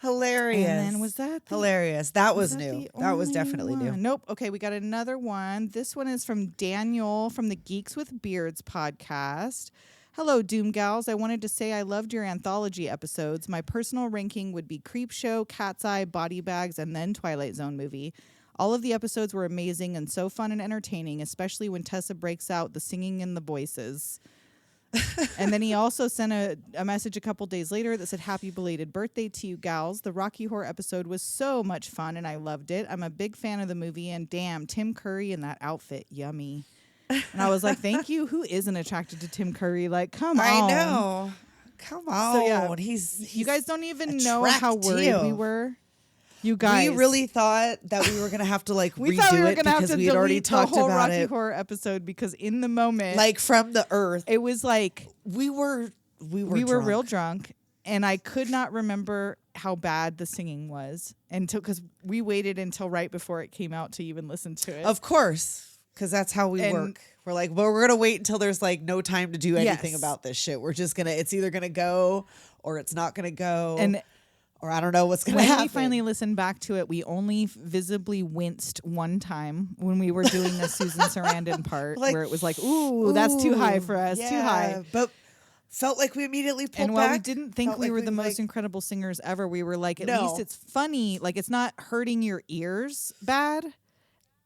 Hilarious. And then was that the- hilarious? That was that new. the That was only definitely new. one? Nope. Okay, we got another one. This one is from Daniel from the Geeks with Beards podcast. Hello, Doom Gals. I wanted to say I loved your anthology episodes. My personal ranking would be Creepshow, Cat's Eye, Body Bags, and then Twilight Zone movie. All of the episodes were amazing and so fun and entertaining, especially when Tessa breaks out the singing and the voices. And then he also sent a message a couple days later that said, happy belated birthday to you gals. The Rocky Horror episode was so much fun and I loved it. I'm a big fan of the movie and damn, Tim Curry in that outfit. Yummy. And I was like, thank you. Who isn't attracted to Tim Curry? Like, come on. I know. Come on. So, yeah, he's you guys don't even know how worried attractive. we were. You guys. We really thought that we were gonna have to like we redo thought we were it going to have because to we had already delete the talked whole about Rocky it. Horror episode because in the moment, Like from the earth, it was like we were we were drunk. real drunk, and I could not remember how bad the singing was until because we waited until right before it came out to even listen to it. Of course, because that's how we And- work. We're like, well, we're gonna wait until there's like no time to do anything Yes. about this shit. We're just gonna. It's either gonna go or it's not gonna go. And or I don't know what's gonna when happen. we finally listened back to it, we only visibly winced one time when we were doing the Susan Sarandon part, Like, where it was like, "Ooh, that's too high for us, too high." Yeah, but felt like we immediately pulled And while we back. didn't think Felt we like were the most like, incredible singers ever, we were like, at No. least it's funny. Like, it's not hurting your ears bad.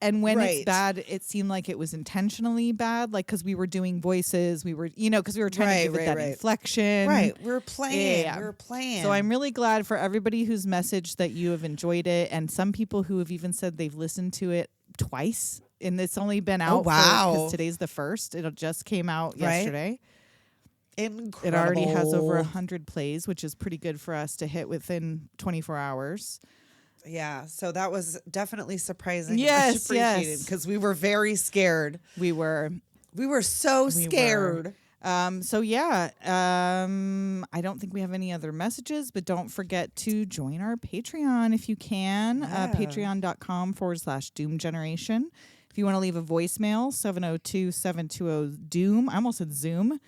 And when it's Right. bad, it seemed like it was intentionally bad. Like, because we were doing voices, we were, because we were trying to give it that inflection. Right, we're playing. Yeah. We're playing. So I'm really glad for everybody who's messaged that you have enjoyed it. And some people who have even said they've listened to it twice. And it's only been out wow. because today's the 1st. It just came out yesterday. Incredible. It already has over 100 plays, which is pretty good for us to hit within 24 hours. Yeah, so that was definitely surprising. Yes, yes, because we were very scared. We were so scared. So yeah, I don't think we have any other messages, but don't forget to join our Patreon if you can. Patreon.com/Doom Generation. If you want to leave a voicemail, 702-720-DOOM. I almost said Zoom.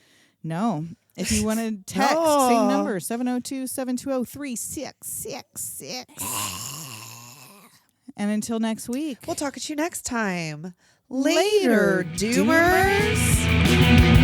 No. If you want to text, same number, 702-720-3666. And until next week. We'll talk to you next time. Later, Later, Doomers.